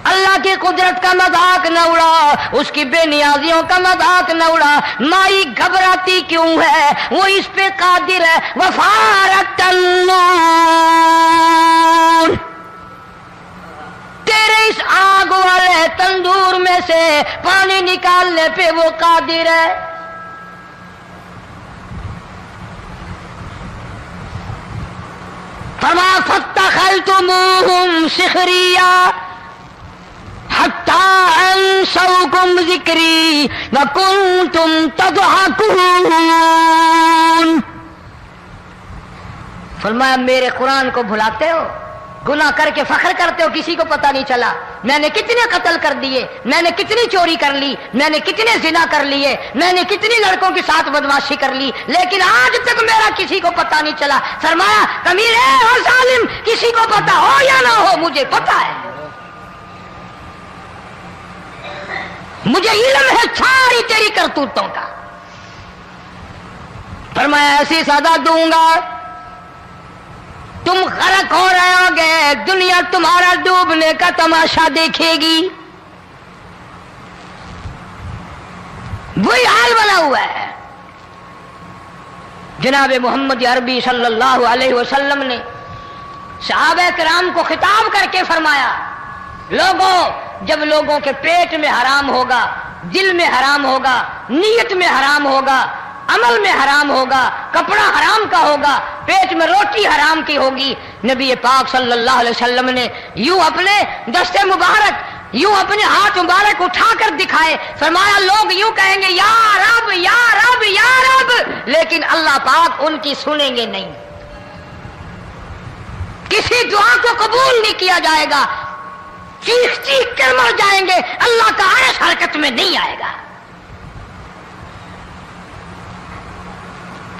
اللہ کی قدرت کا مذاق نہ اڑا، اس کی بے نیازیوں کا مذاق نہ اڑا۔ مائی گھبراتی کیوں ہے؟ وہ اس پہ قادر ہے۔ وفارت النور، تیرے اس آگ والے تندور میں سے پانی نکالنے پہ وہ قادر ہے۔ فما فاتخذتموہم سخریا حتی انسوکم ذکری وکنتم تضحکون۔ فرمایا میرے قرآن کو بھلاتے ہو، گناہ کر کے فخر کرتے ہو، کسی کو پتہ نہیں چلا میں نے کتنے قتل کر دیے، میں نے کتنی چوری کر لی، میں نے کتنے زنا کر لیے، میں نے کتنی لڑکوں کے ساتھ بدماشی کر لی، لیکن آج تک میرا کسی کو پتہ نہیں چلا۔ فرمایا کمینے اور ظالم، کسی کو پتہ ہو یا نہ ہو مجھے پتہ ہے، مجھے علم ہے ساری تیری کرتوتوں کا۔ فرمایا ایسی سزا دوں گا تم غرق ہو رہے ہو گے، دنیا تمہارا ڈوبنے کا تماشا دیکھے گی۔ وہی حال بنا ہوا ہے۔ جناب محمد عربی صلی اللہ علیہ وسلم نے صحابہ کرام کو خطاب کر کے فرمایا لوگوں، جب لوگوں کے پیٹ میں حرام ہوگا، دل میں حرام ہوگا، نیت میں حرام ہوگا، عمل میں حرام ہوگا، کپڑا حرام کا ہوگا، پیٹ میں روٹی حرام کی ہوگی، نبی پاک صلی اللہ علیہ وسلم نے یوں اپنے دست مبارک، یوں اپنے ہاتھ مبارک اٹھا کر دکھائے، فرمایا لوگ یوں کہیں گے یا رب یا رب یا رب، لیکن اللہ پاک ان کی سنیں گے نہیں، کسی دعا کو قبول نہیں کیا جائے گا، چیخ چیخ کر مر جائیں گے، اللہ کا عرش حرکت میں نہیں آئے گا۔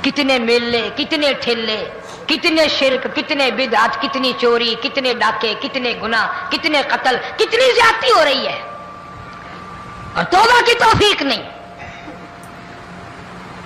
کتنے میلے، کتنے ٹھیلے، کتنے شرک، کتنے بدعت، کتنی چوری، کتنے ڈاکے، کتنے گناہ، کتنے قتل، کتنی زیادتی ہو رہی ہے اور توبہ کی توفیق نہیں۔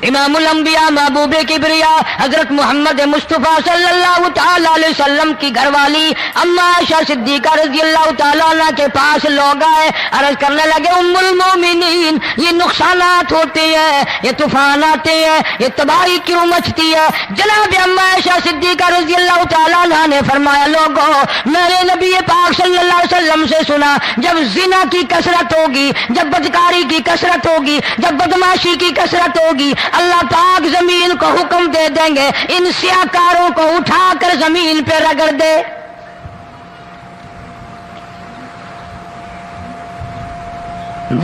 امام الانبیاء محبوب کبریا حضرت محمد مصطفیٰ صلی اللہ تعالی علیہ وسلم کی گھر والی اما عائشہ صدیقہ رضی اللہ تعالیٰ عنہ کے پاس لوگ آئے، عرض کرنے لگے ام المومنین یہ نقصانات ہوتے ہیں، یہ طوفان آتے ہیں، یہ تباہی کیوں مچتی ہے؟ جناب اما عائشہ صدیقہ رضی اللہ تعالیٰ عنہ نے فرمایا لوگوں، میں نے نبی پاک صلی اللہ علیہ وسلم سے سنا جب زنا کی کثرت ہوگی، جب بدکاری کی کثرت ہوگی، جب بدماشی کی کثرت ہوگی، اللہ پاک زمین کو حکم دے دیں گے ان سیاکاروں کو اٹھا کر زمین پہ رگڑ دے۔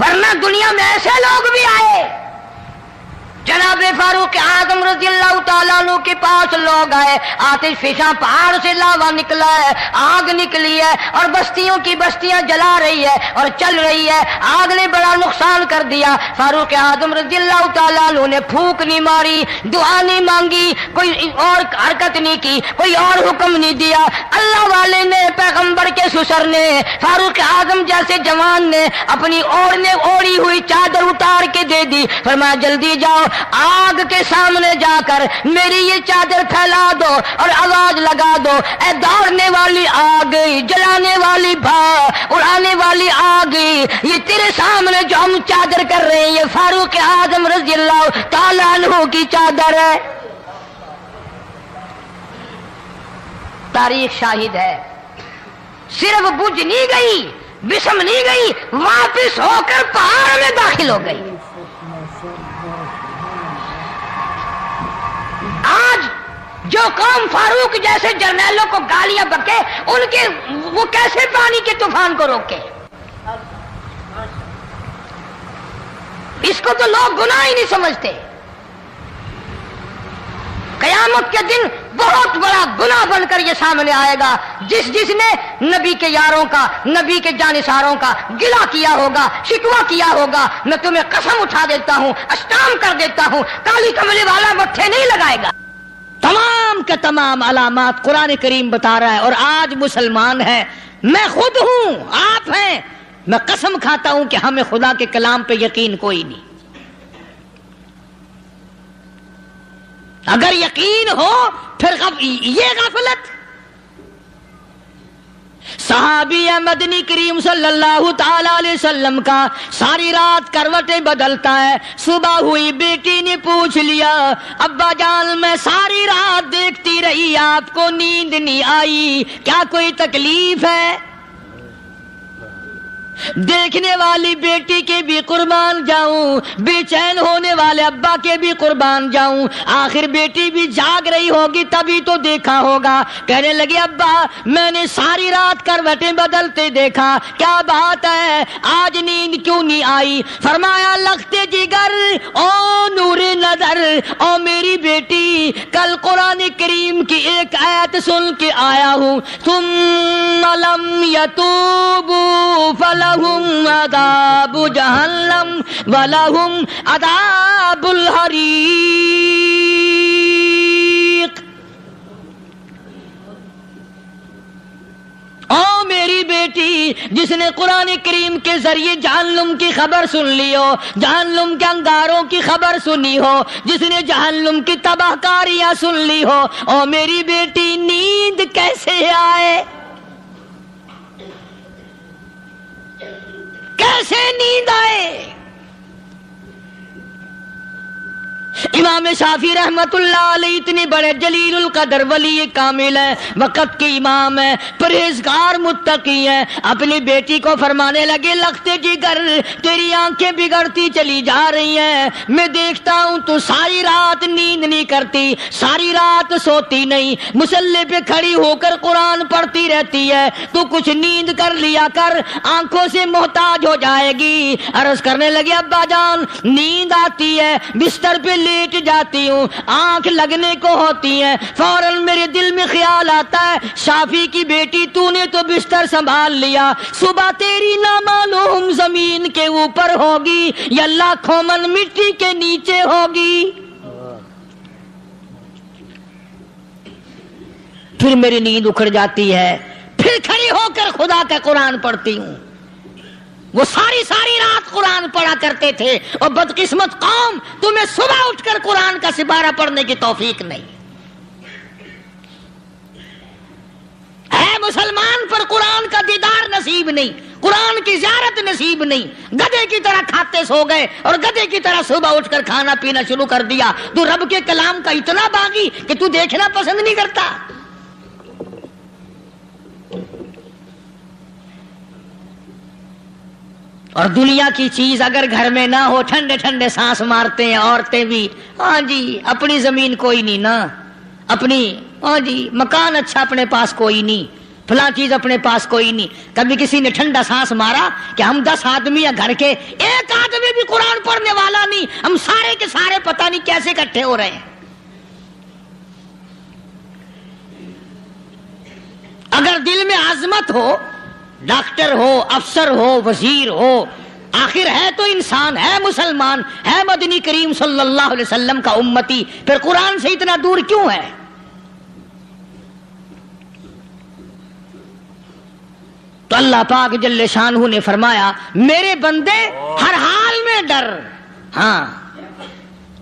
ورنہ دنیا میں ایسے لوگ بھی آئے، جناب فاروق اعظم رضی اللہ تعالیٰ عنہ کے پاس لوگ آئے، آتش فشاں پہاڑ سے لاوا نکلا ہے، آگ نکلی ہے اور بستیوں کی بستیاں جلا رہی ہے اور چل رہی ہے، آگ نے بڑا نقصان کر دیا۔ فاروق اعظم رضی اللہ تعالیٰ عنہ نے پھونک نہیں ماری، دعا نہیں مانگی، کوئی اور حرکت نہیں کی، کوئی اور حکم نہیں دیا۔ اللہ والے نے، پیغمبر کے سسر نے، فاروق اعظم جیسے جوان نے اپنی اوڑھی ہوئی چادر اتار کے دے دی، فرمایا جلدی جاؤ، آگ کے سامنے جا کر میری یہ چادر پھیلا دو اور آواز لگا دو، اے دوڑنے والی آگ، جلانے والی بھا، اڑانے والی آگ، یہ تیرے سامنے جو ہم چادر کر رہے ہیں یہ فاروق اعظم رضی اللہ تعالیٰ عنہ کی چادر ہے۔ تاریخ شاہد ہے، صرف بجھ نہیں گئی، بسم نہیں گئی، واپس ہو کر پہاڑ میں داخل ہو گئی۔ آج جو قوم فاروق جیسے جرنیلوں کو گالیاں بکے، ان کے وہ کیسے پانی کے طوفان کو روکے؟ اس کو تو لوگ گناہ ہی نہیں سمجھتے۔ قیامت کے دن بہت بڑا گناہ بن کر یہ سامنے آئے گا، جس نے نبی کے یاروں کا، نبی کے جانثاروں کا گلہ کیا ہوگا، شکوہ کیا ہوگا، میں تمہیں قسم اٹھا دیتا ہوں، اشتام کر دیتا ہوں، کالی کملی والا مٹھے نہیں لگائے گا۔ تمام کے تمام علامات قرآن کریم بتا رہا ہے، اور آج مسلمان ہے، میں خود ہوں، آپ ہیں، میں قسم کھاتا ہوں کہ ہمیں خدا کے کلام پہ یقین کوئی نہیں۔ اگر یقین ہو پھر یہ غفلت۔ صحابی مدنی کریم صلی اللہ تعالی علیہ وسلم کا ساری رات کروٹیں بدلتا ہے، صبح ہوئی بیٹی نے پوچھ لیا، ابا جان میں ساری رات دیکھتی رہی، آپ کو نیند نہیں آئی، کیا کوئی تکلیف ہے؟ دیکھنے والی بیٹی کے بھی قربان جاؤں، بے چین ہونے والے ابا کے بھی قربان جاؤں، آخر بیٹی بھی جاگ رہی ہوگی تبھی تو دیکھا ہوگا۔ کہنے لگے ابا میں نے ساری رات کروٹیں بدلتے دیکھا، کیا بات ہے، آج نیند کیوں نہیں آئی؟ فرمایا لختے جگر او نور نظر، او میری بیٹی کل قرآن کریم کی ایک آیت سن کے آیا ہوں، ثم لم یتوبوا فلہم عذاب جہنم ولہم عذاب الحریق۔ او میری بیٹی جس نے قرآن کریم کے ذریعے جہنم کی خبر سن لی ہو، جہنم کے انگاروں کی خبر سنی ہو، جس نے جہنم کی تباہ کاریاں سن لی ہو، او میری بیٹی نیند کیسے آئے؟ کیسے نیند آئے؟ امام شافعی رحمت اللہ علیہ اتنے بڑے جلیل القدر ولی کامل ہے، وقت کے امام ہے، پرہیزگار متقی ہے، اپنی بیٹی کو فرمانے لگے لختے جگر تیری آنکھیں بگڑتی چلی جا رہی ہیں، میں دیکھتا ہوں تو ساری رات نیند نہیں کرتی، ساری رات سوتی نہیں، مصلی پہ کھڑی ہو کر قرآن پڑھتی رہتی ہے، تو کچھ نیند کر لیا کر، آنکھوں سے محتاج ہو جائے گی۔ عرض کرنے لگے ابا جان نیند آتی ہے، بستر پہ لیٹ جاتی ہوں، آنکھ لگنے کو ہوتی ہے، فوراً میرے دل میں خیال آتا ہے شافی کی بیٹی تو نے تو بستر سنبھال لیا، صبح تیری نہ معلوم زمین کے اوپر ہوگی یا لاکھوں من مٹی کے نیچے ہوگی۔ پھر میری نیند اکھڑ جاتی ہے، پھر کھڑی ہو کر خدا کا قرآن پڑھتی ہوں۔ وہ ساری رات قرآن پڑھا کرتے تھے، اور بدقسمت قوم تمہیں صبح اٹھ کر قرآن کا سپارہ پڑھنے کی توفیق نہیں ہے۔ مسلمان پر قرآن کا دیدار نصیب نہیں، قرآن کی زیارت نصیب نہیں، گدھے کی طرح کھاتے سو گئے اور گدھے کی طرح صبح اٹھ کر کھانا پینا شروع کر دیا۔ تو رب کے کلام کا اتنا باغی کہ تو دیکھنا پسند نہیں کرتا۔ اور دنیا کی چیز اگر گھر میں نہ ہو، ٹھنڈے ٹھنڈے سانس مارتے ہیں عورتیں بھی، ہاں جی اپنی زمین کوئی نہیں نا، اپنی ہاں جی مکان اچھا اپنے پاس کوئی نہیں، فلاں چیز اپنے پاس کوئی نہیں۔ کبھی کسی نے ٹھنڈا سانس مارا کہ ہم 10 آدمی ہیں گھر کے، ایک آدمی بھی قرآن پڑھنے والا نہیں، ہم سارے کے سارے پتہ نہیں کیسے اکٹھے ہو رہے ہیں۔ اگر دل میں عظمت ہو، ڈاکٹر ہو، افسر ہو، وزیر ہو، آخر ہے تو انسان، ہے مسلمان، ہے مدنی کریم صلی اللہ علیہ وسلم کا امتی، پھر قرآن سے اتنا دور کیوں ہے؟ تو اللہ پاک جل شانہ نے فرمایا میرے بندے ہر حال میں ڈر، ہاں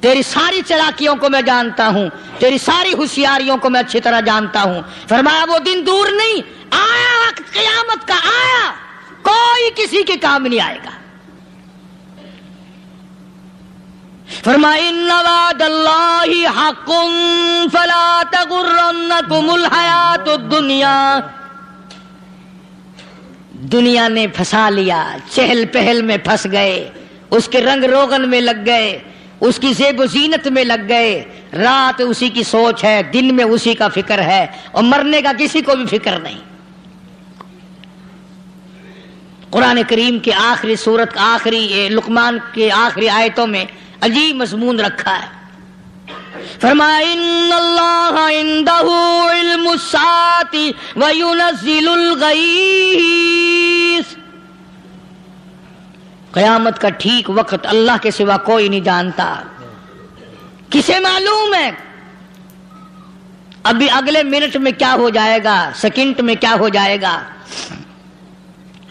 تیری ساری چلاکیوں کو میں جانتا ہوں، تیری ساری ہوشیاریوں کو میں اچھی طرح جانتا ہوں۔ فرمایا وہ دن دور نہیں، آیا وقت قیامت کا، آیا، کوئی کسی کے کام نہیں آئے گا۔ فرمایا ان وعد اللہ حق فلا تغرنکم الحیات الدنیا، دنیا نے پھنسا لیا، چہل پہل میں پھنس گئے، اس کے رنگ روغن میں لگ گئے، اس کی زیب و زینت میں لگ گئے، رات اسی کی سوچ ہے، دن میں اسی کا فکر ہے، اور مرنے کا کسی کو بھی فکر نہیں۔ قرآن کریم کے آخری سورت کا آخری لقمان کے آخری آیتوں میں عجیب مضمون رکھا ہے۔ فرمایا ان اللہ عندہ علم الساعۃ وینزل الغیث، قیامت کا ٹھیک وقت اللہ کے سوا کوئی نہیں جانتا۔ کسے معلوم ہے ابھی اگلے منٹ میں کیا ہو جائے گا، سیکنڈ میں کیا ہو جائے گا؟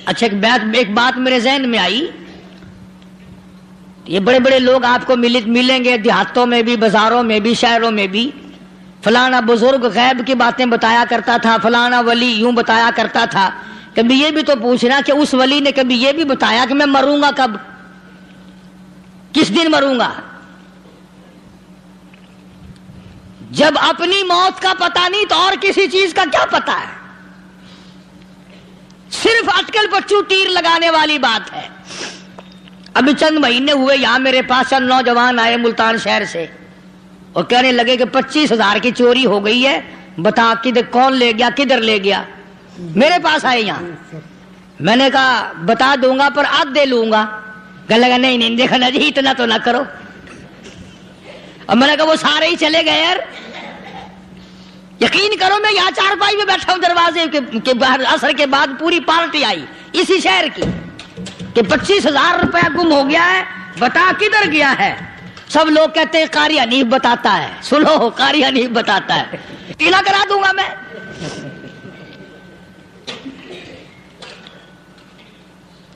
اچھا ایک بات میرے ذہن میں آئی، یہ بڑے بڑے لوگ آپ کو ملیں گے دیہاتوں میں بھی، بازاروں میں بھی، شہروں میں بھی، فلانا بزرگ غیب کی باتیں بتایا کرتا تھا، فلانا ولی یوں بتایا کرتا تھا۔ کبھی یہ بھی تو پوچھنا کہ اس ولی نے کبھی یہ بھی بتایا کہ میں مروں گا کب، کس دن مروں گا؟ جب اپنی موت کا پتہ نہیں تو اور کسی چیز کا کیا پتہ ہے؟ صرف اٹکل پچو تیر لگانے والی بات ہے۔ ابھی چند مہینے ہوئے یہاں میرے پاس چند نوجوان آئے ملتان شہر سے اور کہنے لگے کہ 25,000 کی چوری ہو گئی ہے، بتا کدھر کون لے گیا، کدھر لے گیا؟ میرے پاس آئے یہاں، میں نے کہا بتا دوں گا پر آدھے لوں گا۔ کہنے لگا نہیں دیکھا نا جی اتنا تو نہ کرو۔ اور میں نے کہا وہ سارے ہی چلے گئے یار، یقین کرو میں یہاں چارپائی میں بیٹھا ہوں دروازے کے باہر، عصر کے بعد پوری پارٹی آئی اسی شہر کی کہ 25,000 روپیہ گم ہو گیا ہے، بتا کدھر گیا ہے؟ سب لوگ کہتے ہیں قاری حنیف بتاتا ہے، سنو قاری حنیف بتاتا ہے، قلعہ کرا دوں گا میں۔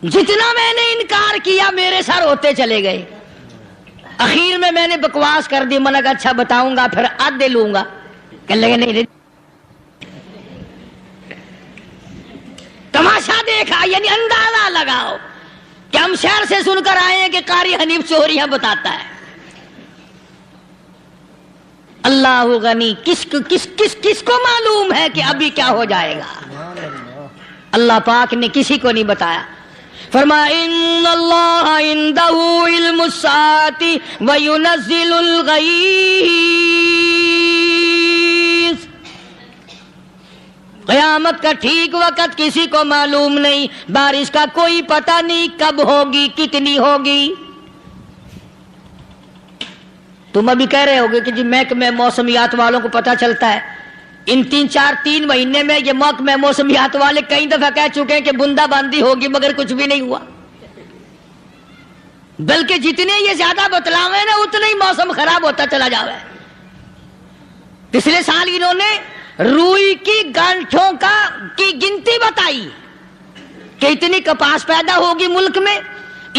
جتنا میں نے انکار کیا میرے سر ہوتے چلے گئے، اخیر میں نے بکواس کر دی، میں نے کہا اچھا بتاؤں گا پھر آدھے لوں گا۔ کہنے لگے نہیں، تماشا دیکھا، یعنی اندازہ لگاؤ کہ ہم شہر سے سن کر آئے ہیں کہ قاری حنیف چوریاں بتاتا ہے۔ اللہ غنی، کس کو معلوم ہے کہ ابھی کیا ہو جائے گا؟ اللہ پاک نے کسی کو نہیں بتایا۔ فرمایا ان اللہ عندہ علم الساعۃ وینزل الغیث، قیامت کا ٹھیک وقت کسی کو معلوم نہیں، بارش کا کوئی پتہ نہیں کب ہوگی، کتنی ہوگی۔ تم ابھی کہہ رہے ہوگے کہ جی محکمہ موسمیات والوں کو پتہ چلتا ہے، ان 3 مہینے میں یہ محکمہ موسمیات والے کئی دفعہ کہہ چکے ہیں کہ بندہ باندی ہوگی، مگر کچھ بھی نہیں ہوا، بلکہ جتنے یہ زیادہ بتلاوے نا اتنا ہی موسم خراب ہوتا چلا جاوے۔ پچھلے سال انہوں نے روئی کی گانٹھوں کی گنتی بتائی کہ اتنی کپاس پیدا ہوگی ملک میں،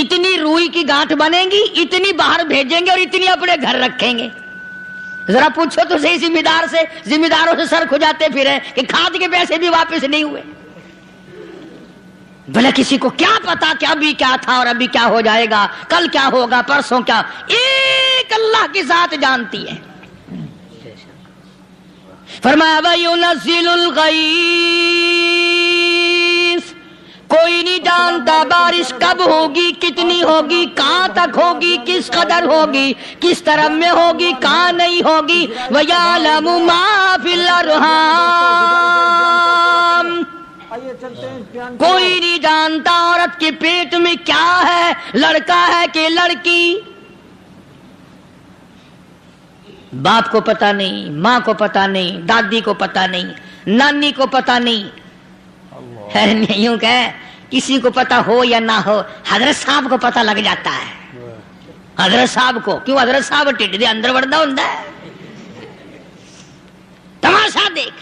اتنی روئی کی گانٹھ بنے گی، اتنی باہر بھیجیں گے اور اتنی اپنے گھر رکھیں گے۔ ذرا پوچھو تو صحیح ذمہ داروں سے سر کھجاتے پھرے کہ کھاد کے پیسے بھی واپس نہیں ہوئے۔ بھلا کسی کو کیا پتا کہ ابھی کیا تھا اور ابھی کیا ہو جائے گا، کل کیا ہوگا، پرسوں کیا، ایک اللہ کی ذات جانتی ہے۔ فرمایا وَيُنَزِّلُ الْغَيْثَ، کوئی نہیں جانتا بارش کب ہوگی، کتنی ہوگی، کہاں تک ہوگی، کس قدر ہوگی، کس طرف میں ہوگی، کہاں نہیں ہوگی۔ وَيَعْلَمُ مَا فِي الْأَرْحَامِ، کوئی نہیں جانتا عورت کے پیٹ میں کیا ہے، لڑکا ہے کہ لڑکی۔ باپ کو پتہ نہیں، ماں کو پتہ نہیں، دادی کو پتہ نہیں، نانی کو پتہ نہیں، یوں کہ کسی کو پتا ہو یا نہ ہو حضرت صاحب کو پتا لگ جاتا ہے. حضرت صاحب کو کیوں؟ حضرت صاحب ٹھڈ دے اندر وڑدا ہوندا ہے. تماشا دیکھ،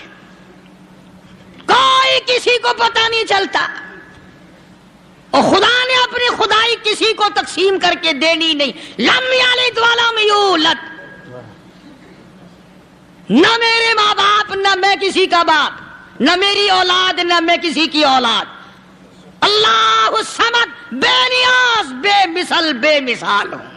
کوئی کسی کو پتا نہیں چلتا، اور خدا نے اپنی خدائی کسی کو تقسیم کر کے دینی نہیں. لم یلد ولم یولد، نہ میرے ماں باپ، نہ میں کسی کا باپ، نہ میری اولاد، نہ میں کسی کی اولاد. اللہ الصمد، بے نیاز، بے مثل، بے مثال ہوں،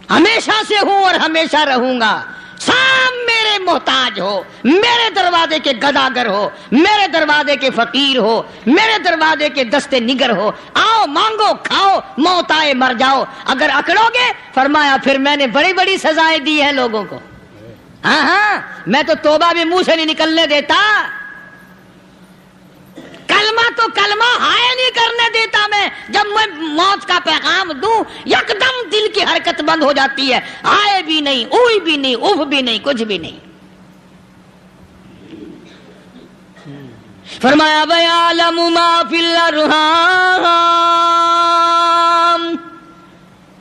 ہمیشہ سے ہوں اور ہمیشہ رہوں گا. سب میرے محتاج ہو، میرے دروازے کے گداگر ہو، میرے دروازے کے فقیر ہو، میرے دروازے کے دستے نگر ہو. آؤ مانگو کھاؤ، موت آئے مر جاؤ. اگر اکڑو گے فرمایا پھر میں نے بڑی بڑی سزائیں دی ہیں لوگوں کو. ہاں میں تو توبہ بھی منہ سے نہیں نکلنے دیتا، کلمہ تو کلمہ ہائے نہیں کرنے دیتا میں. جب میں موت کا پیغام دوں یکدم دل کی حرکت بند ہو جاتی ہے، آئے بھی نہیں، اوئی بھی نہیں، اف بھی نہیں، کچھ بھی نہیں. فرمایا وَيَعْلَمُ مَا فِي الْأَرْحَامِ،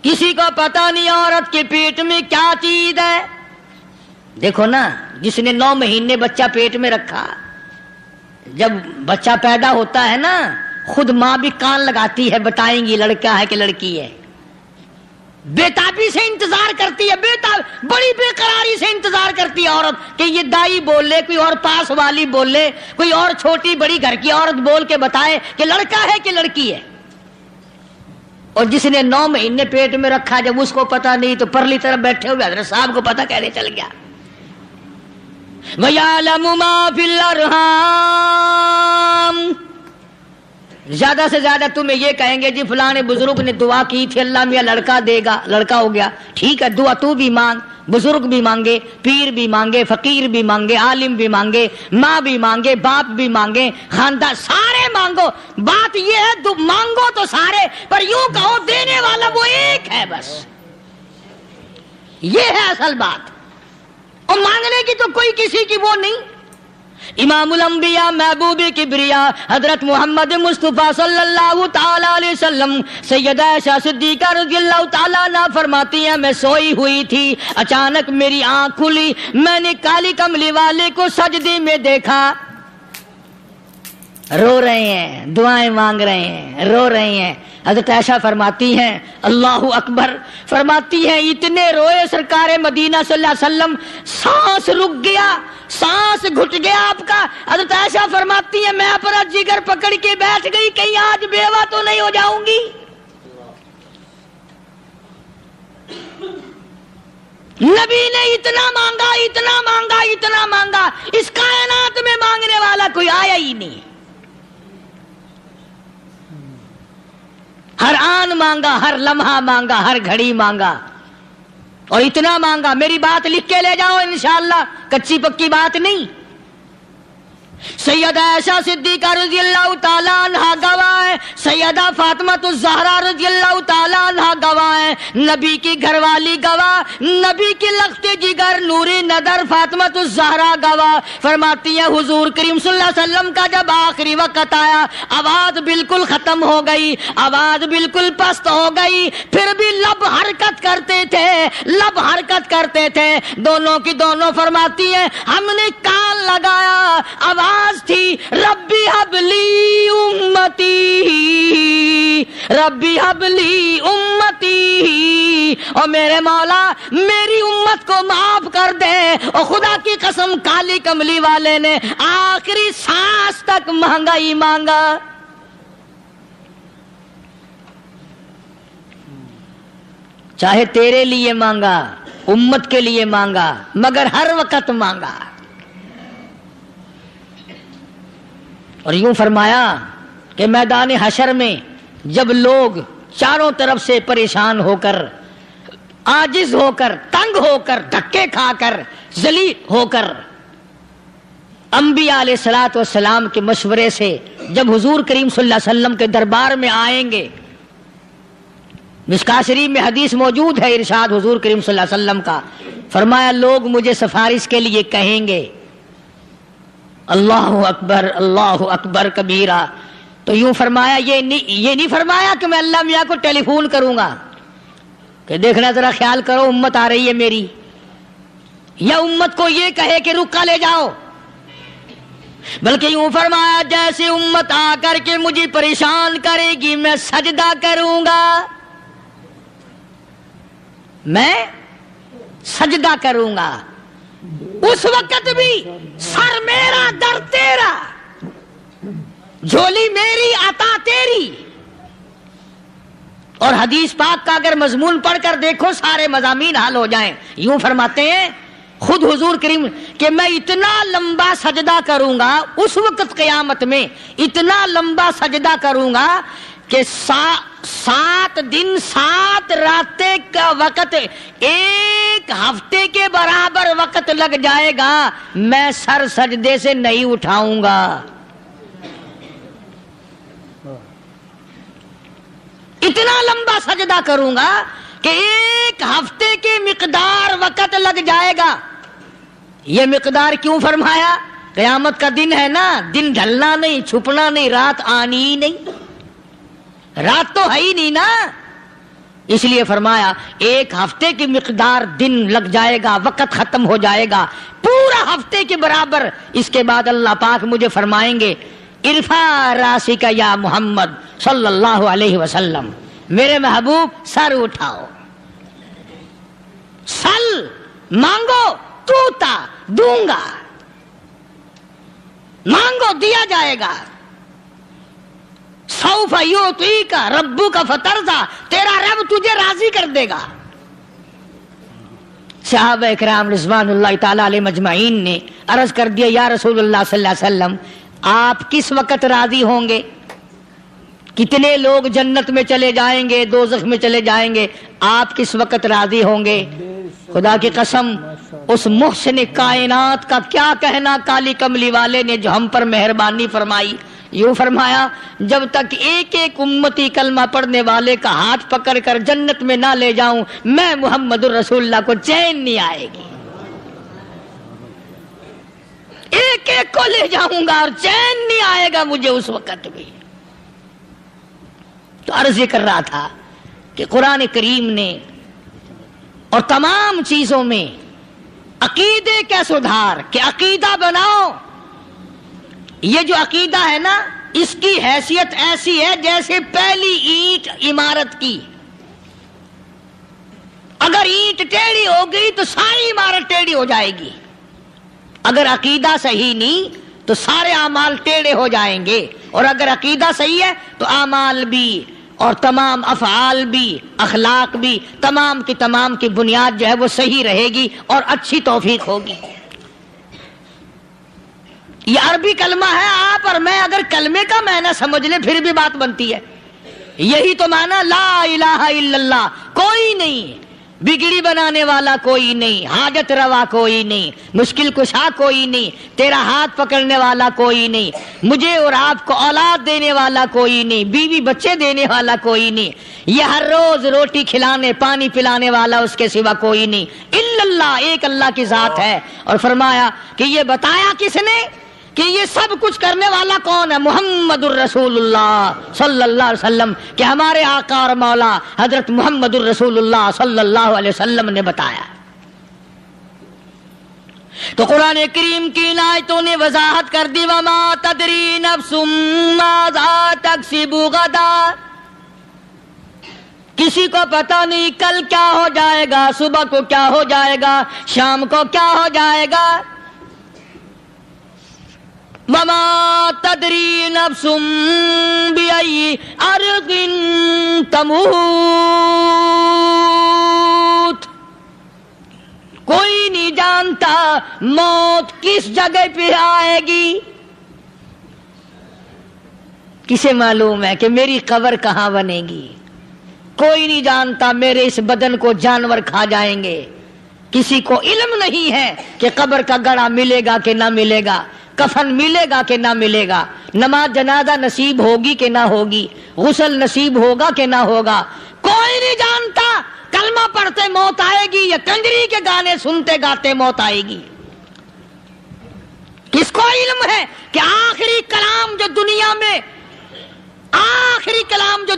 کسی کو پتہ نہیں عورت کے پیٹ میں کیا چیز ہے. دیکھو نا، جس نے 9 مہینے بچہ پیٹ میں رکھا، جب بچہ پیدا ہوتا ہے نا خود ماں بھی کان لگاتی ہے، بتائیں گی لڑکا ہے کہ لڑکی ہے. بےتابی سے انتظار کرتی ہے، بڑی بے قراری سے انتظار کرتی ہے عورت کہ یہ دائی بول لے، کوئی اور پاس والی بول لے، کوئی اور چھوٹی بڑی گھر کی عورت بول کے بتائے کہ لڑکا ہے کہ لڑکی ہے. اور جس نے 9 مہینے پیٹ میں رکھا، جب اس کو پتا نہیں تو پرلی طرف بیٹھے ہوئے حضرت صاحب کو پتا کیسے چل گیا. وَيَعْلَمُ مَا فِي الْأَرْحَامِ، زیادہ سے زیادہ تمہیں یہ کہیں گے جی فلاں بزرگ نے دعا کی تھی اللہ میاں لڑکا دے گا، لڑکا ہو گیا. ٹھیک ہے، دعا تو بھی مانگ، بزرگ بھی مانگے، پیر بھی مانگے، فقیر بھی مانگے، عالم بھی مانگے، ماں بھی مانگے، باپ بھی مانگے، خاندان سارے مانگو. بات یہ ہے مانگو تو سارے، پر یوں کہو دینے والا وہ ایک ہے بس. یہ ہے اصل بات، اور مانگنے کی تو کوئی کسی کی وہ نہیں. امام الانبیاء محبوب کبریا حضرت محمد مصطفیٰ صلی اللہ تعالی علیہ وسلم سیدہ عائشہ صدیقہ رضی اللہ تعالی عنہا فرماتی ہیں میں سوئی ہوئی تھی، اچانک میری آنکھ کھلی، میں نے کالی کملی والے کو سجدے میں دیکھا، رو رہے ہیں، دعائیں مانگ رہے ہیں، رو رہے ہیں. حضرت عائشہ فرماتی ہیں اللہ اکبر، فرماتی ہیں اتنے روئے سرکار مدینہ صلی اللہ علیہ وسلم، سانس رک گیا، سانس گھٹ گیا آپ کا. حضرت عائشہ فرماتی ہیں میں اپنا جگر پکڑ کے بیٹھ گئی، کہیں آج بیوہ تو نہیں ہو جاؤں گی. نبی نے اتنا مانگا، اتنا مانگا، اتنا مانگا، اس کائنات میں مانگنے والا کوئی آیا ہی نہیں. ہر آن مانگا، ہر لمحہ مانگا، ہر گھڑی مانگا، اور اتنا مانگا. میری بات لکھ کے لے جاؤ انشاءاللہ، کچی پکی بات نہیں. سیدہ عائشہ صدیقہ رضی اللہ تعالیٰ عنہا گواہ ہے، سیدہ فاطمہ الزہرا رضی اللہ تعالیٰ عنہا گواہ ہے، نبی کی گھر والی گواہ، نبی کی لخت جگر نوری نظر فاطمہ الزہرا گواہ. فرماتی ہے حضور کریم صلی اللہ علیہ وسلم کا جب آخری وقت آیا، آواز بالکل ختم ہو گئی، آواز بالکل پست ہو گئی، پھر بھی لب حرکت کرتے تھے، لب حرکت کرتے تھے، دونوں کی دونوں. فرماتی ہیں ہم نے کان لگایا، آواز تھی ربی حبلی امتی، ربی حبلی امتی، اور میرے مولا میری امت کو معاف کر دے. اور خدا کی قسم کالی کملی والے نے آخری سانس تک مانگا ہی مانگا. چاہے تیرے لیے مانگا، امت کے لیے مانگا، مگر ہر وقت مانگا. اور یوں فرمایا کہ میدان حشر میں جب لوگ چاروں طرف سے پریشان ہو کر، عاجز ہو کر، تنگ ہو کر، دھکے کھا کر، ذلیل ہو کر انبیاء علیہ الصلوۃ والسلام کے مشورے سے جب حضور کریم صلی اللہ علیہ وسلم کے دربار میں آئیں گے، مشکاۃ شریف میں حدیث موجود ہے، ارشاد حضور کریم صلی اللہ علیہ وسلم کا، فرمایا لوگ مجھے سفارش کے لیے کہیں گے، اللہ اکبر کبیرہ. تو یوں فرمایا، یہ نہیں فرمایا کہ میں اللہ میاں کو ٹیلی فون کروں گا کہ دیکھنا ذرا خیال کرو امت آ رہی ہے میری، یا امت کو یہ کہے کہ رکا لے جاؤ، بلکہ یوں فرمایا جیسے امت آ کر کے مجھے پریشان کرے گی میں سجدہ کروں گا، میں سجدہ کروں گا. اس وقت بھی سر میرا در تیرا، جھولی میری عطا تیری. اور حدیث پاک کا اگر مضمون پڑھ کر دیکھو سارے مضامین حل ہو جائیں. یوں فرماتے ہیں خود حضور کریم کہ میں اتنا لمبا سجدہ کروں گا اس وقت قیامت میں، اتنا لمبا سجدہ کروں گا کہ 7 دن 7 راتیں کا وقت 1 ہفتے کے برابر وقت لگ جائے گا، میں سر سجدے سے نہیں اٹھاؤں گا. اتنا لمبا سجدہ کروں گا کہ 1 ہفتے کے مقدار وقت لگ جائے گا. یہ مقدار کیوں فرمایا؟ قیامت کا دن ہے نا، دن ڈھلنا نہیں، چھپنا نہیں، رات آنی ہی نہیں، رات تو ہے ہی نہیں نا، اس لیے فرمایا 1 ہفتے کی مقدار دن لگ جائے گا، وقت ختم ہو جائے گا پورا ہفتے کے برابر. اس کے بعد اللہ پاک مجھے فرمائیں گے ارفع راسک یا محمد صلی اللہ علیہ وسلم، میرے محبوب سر اٹھاؤ، سل مانگو توتا دوں گا، مانگو دیا جائے گا. سوف یعطیک ربک فترضی، تیرا رب تجھے راضی کر دے گا. صحابہ اکرام رضوان اللہ تعالی علیہ مجمعین نے عرض کر دیا یا رسول اللہ صلی اللہ علیہ وسلم آپ کس وقت راضی ہوں گے؟ کتنے لوگ جنت میں چلے جائیں گے، دوزخ میں چلے جائیں گے، آپ کس وقت راضی ہوں گے؟ خدا کی قسم اس محسن کائنات کا کیا کہنا کالی کملی والے نے جو ہم پر مہربانی فرمائی. یوں فرمایا جب تک ایک امتی کلمہ پڑھنے والے کا ہاتھ پکڑ کر جنت میں نہ لے جاؤں میں محمد الرسول اللہ کو چین نہیں آئے گی. ایک کو لے جاؤں گا اور چین نہیں آئے گا مجھے اس وقت بھی. تو عرض یہ کر رہا تھا کہ قرآن کریم نے اور تمام چیزوں میں عقیدے کا سدھار کہ عقیدہ بناؤ. یہ جو عقیدہ ہے نا اس کی حیثیت ایسی ہے جیسے پہلی اینٹ عمارت کی. اگر اینٹ ٹیڑھی ہو گئی تو ساری عمارت ٹیڑھی ہو جائے گی. اگر عقیدہ صحیح نہیں تو سارے اعمال ٹیڑھے ہو جائیں گے، اور اگر عقیدہ صحیح ہے تو اعمال بھی اور تمام افعال بھی اخلاق بھی تمام کی بنیاد جو ہے وہ صحیح رہے گی اور اچھی توفیق ہوگی. یہ عربی کلمہ ہے، آپ اور میں اگر کلمے کا معنی سمجھ لیں پھر بھی بات بنتی ہے. یہی تو معنی لا الہ الا اللہ، کوئی نہیں بگڑی بنانے والا کوئی نہیں، حاجت روا کوئی نہیں، مشکل کشا کوئی نہیں، تیرا ہاتھ پکڑنے والا کوئی نہیں، مجھے اور آپ کو اولاد دینے والا کوئی نہیں، بیوی بچے دینے والا کوئی نہیں، یہ ہر روز روٹی کھلانے پانی پلانے والا اس کے سوا کوئی نہیں، الا اللہ، ایک اللہ کی ذات ہے. اور فرمایا کہ یہ بتایا کس نے کہ یہ سب کچھ کرنے والا کون ہے؟ محمد الرسول اللہ صلی اللہ علیہ وسلم، کہ ہمارے آقا اور مولا حضرت محمد الرسول اللہ صلی اللہ علیہ وسلم نے بتایا. تو قرآن کریم کی آیتوں نے وضاحت کر دی وما تدری نفس ماذا تکسب غدا، کسی کو پتہ نہیں کل کیا ہو جائے گا، صبح کو کیا ہو جائے گا، شام کو کیا ہو جائے گا. وما تدری نفس بأي أرض تموت، کوئی نہیں جانتا موت کس جگہ پہ آئے گی. کسے معلوم ہے کہ میری قبر کہاں بنے گی؟ کوئی نہیں جانتا میرے اس بدن کو جانور کھا جائیں گے. کسی کو علم نہیں ہے کہ قبر کا گڑھا ملے گا کہ نہ ملے گا، کفن ملے گا کہ نہ ملے گا، نماز جنازہ نصیب ہوگی کہ نہ ہوگی، غسل نصیب ہوگا کہ نہ ہوگا، کوئی نہیں جانتا. کلمہ پڑھتے موت آئے گی یا کنجری کے گانے سنتے گاتے موت آئے گی. کس کو علم ہے کہ آخری کلام جو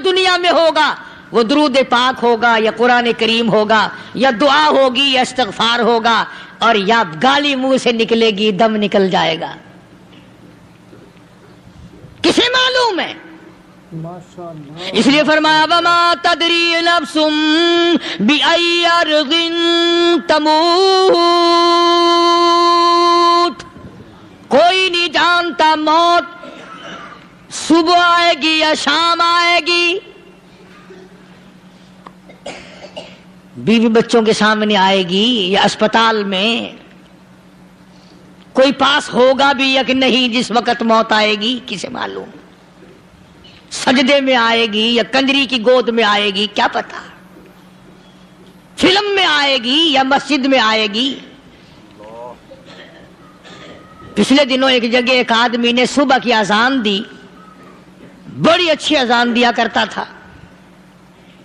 دنیا میں ہوگا وہ درود پاک ہوگا یا قرآن کریم ہوگا یا دعا ہوگی یا استغفار ہوگا اور یا گالی منہ سے نکلے گی، دم نکل جائے گا؟ کسے معلوم ہے؟ ماشاءاللہ. اس لیے فرمایا وما تدری نفس بأی ارض تموت، کوئی نہیں جانتا موت صبح آئے گی یا شام آئے گی، بیوی بچوں کے سامنے آئے گی یا اسپتال میں، کوئی پاس ہوگا بھی یا کہ نہیں جس وقت موت آئے گی کسے معلوم؟ سجدے میں آئے گی یا کنجری کی گود میں آئے گی کیا پتا، فلم میں آئے گی یا مسجد میں آئے گی۔ پچھلے دنوں ایک جگہ ایک آدمی نے صبح کی اذان دی، بڑی اچھی اذان دیا کرتا تھا،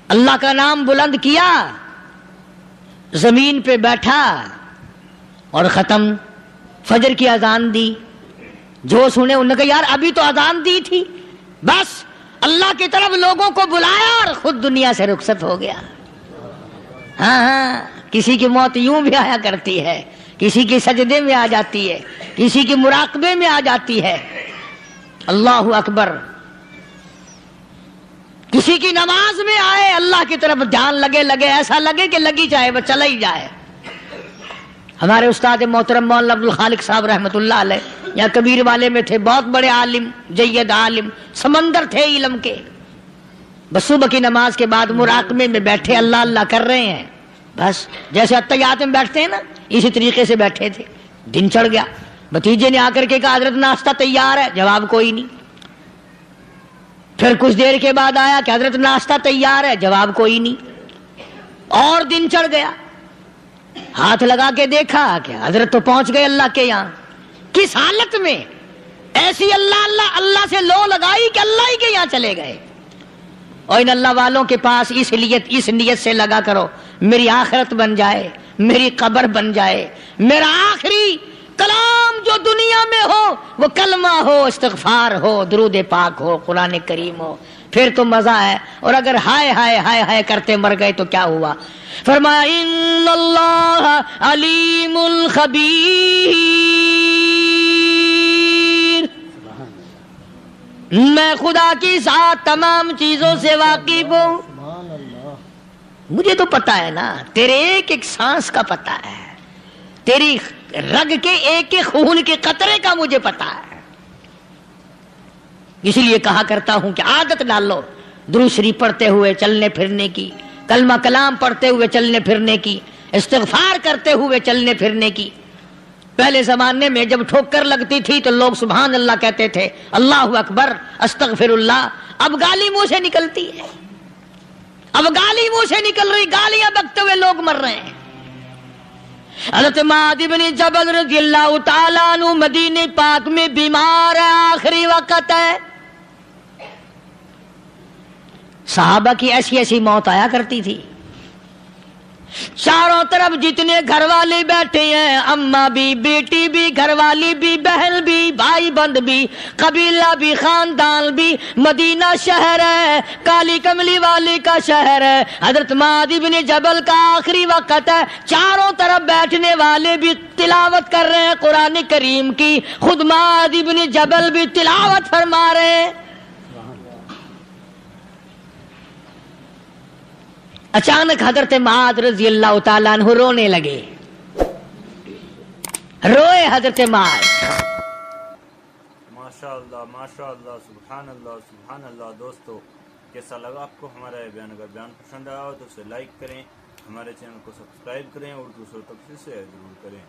اللہ کا نام بلند کیا، زمین پہ بیٹھا اور ختم۔ فجر کی اذان دی، جو سنے انہوں نے کہا یار ابھی تو اذان دی تھی، بس اللہ کی طرف لوگوں کو بلایا اور خود دنیا سے رخصت ہو گیا۔ ہاں کسی کی موت یوں بھی آیا کرتی ہے، کسی کی سجدے میں آ جاتی ہے، کسی کی مراقبے میں آ جاتی ہے، اللہ اکبر، کسی کی نماز میں آئے، اللہ کی طرف دھیان لگے ایسا لگے کہ لگی جائے وہ چلا ہی جائے۔ ہمارے استاد محترم مولانا عبد الخالق صاحب رحمۃ اللہ علیہ یہاں کبیر والے میں تھے، بہت بڑے عالم، جید عالم، سمندر تھے علم کے، بس صبح کی نماز کے بعد مراقبے میں بیٹھے اللہ اللہ کر رہے ہیں، بس جیسے اتحیات میں بیٹھتے ہیں نا اسی طریقے سے بیٹھے تھے۔ دن چڑھ گیا، بھتیجے نے آ کر کے کہا حضرت ناشتہ تیار ہے، جواب کوئی نہیں۔ پھر کچھ دیر کے بعد آیا کہ حضرت ناشتہ تیار ہے، جواب کوئی نہیں۔ اور دن چڑھ گیا، ہاتھ لگا کے دیکھا کہ حضرت تو پہنچ گئے اللہ کے یہاں۔ کس حالت میں؟ ایسی اللہ اللہ اللہ سے لو لگائی کہ اللہ ہی کے یہاں چلے گئے۔ اور ان اللہ والوں کے پاس اس نیت سے لگا کرو میری آخرت بن جائے، میری قبر بن جائے، میرا آخری کلام جو دنیا میں ہو وہ کلمہ ہو، استغفار ہو، درود پاک ہو، قرآن کریم ہو، پھر تو مزہ ہے۔ اور اگر ہائے ہائے ہائے ہائے کرتے مر گئے تو کیا ہوا؟ فرمایا ان اللہ علیم الخبیر، میں خدا کی ذات تمام چیزوں سے واقف ہوں۔ سبحان اللہ. مجھے تو پتا ہے نا، تیرے ایک ایک سانس کا پتا ہے، تیری رگ کے ایک ایک خون کے قطرے کا مجھے پتا ہے۔ اسی لیے کہا کرتا ہوں کہ عادت ڈال لو درود شریف پڑھتے ہوئے چلنے پھرنے کی، کلمہ کلام پڑھتے ہوئے چلنے پھرنے کی، استغفار کرتے ہوئے چلنے پھرنے کی۔ پہلے زمانے میں جب ٹھوکر لگتی تھی تو لوگ سبحان اللہ کہتے تھے، اللہ اکبر، استغفر اللہ۔ اب گالی منہ سے نکلتی ہے، اب گالی منہ سے نکل رہی، گالیاں بکتے ہوئے لوگ مر رہے ہیں۔ حضرت معاذ بن جبل رضی اللہ تعالیٰ عنہ مدینہ پاک میں بیمار ہے، آخری وقت ہے۔ صحابہ کی ایسی ایسی موت آیا کرتی تھی، چاروں طرف جتنے گھر والے بیٹھے ہیں، اماں بھی، بیٹی بھی، گھر والی بھی، بہن بھی، بھائی بند بھی، قبیلہ بھی، خاندان بھی، مدینہ شہر ہے، کالی کملی والے کا شہر ہے، حضرت معاذ بن جبل کا آخری وقت ہے، چاروں طرف بیٹھنے والے بھی تلاوت کر رہے ہیں قرآن کریم کی، خود معاذ بن جبل بھی تلاوت فرما رہے ہیں۔ اچانک حضرت معاذ رضی اللہ تعالیٰ عنہ رونے لگے، روئے حضرت معاذ۔ ماشاءاللہ، سبحان اللہ۔ دوستو کیسا لگا آپ کو ہمارا یہ بیان؟ اگر بیان پسند آیا ہو تو اسے لائک کریں، ہمارے چینل کو سبسکرائب کریں اور دوسروں تک سے شیئر ضرور کریں۔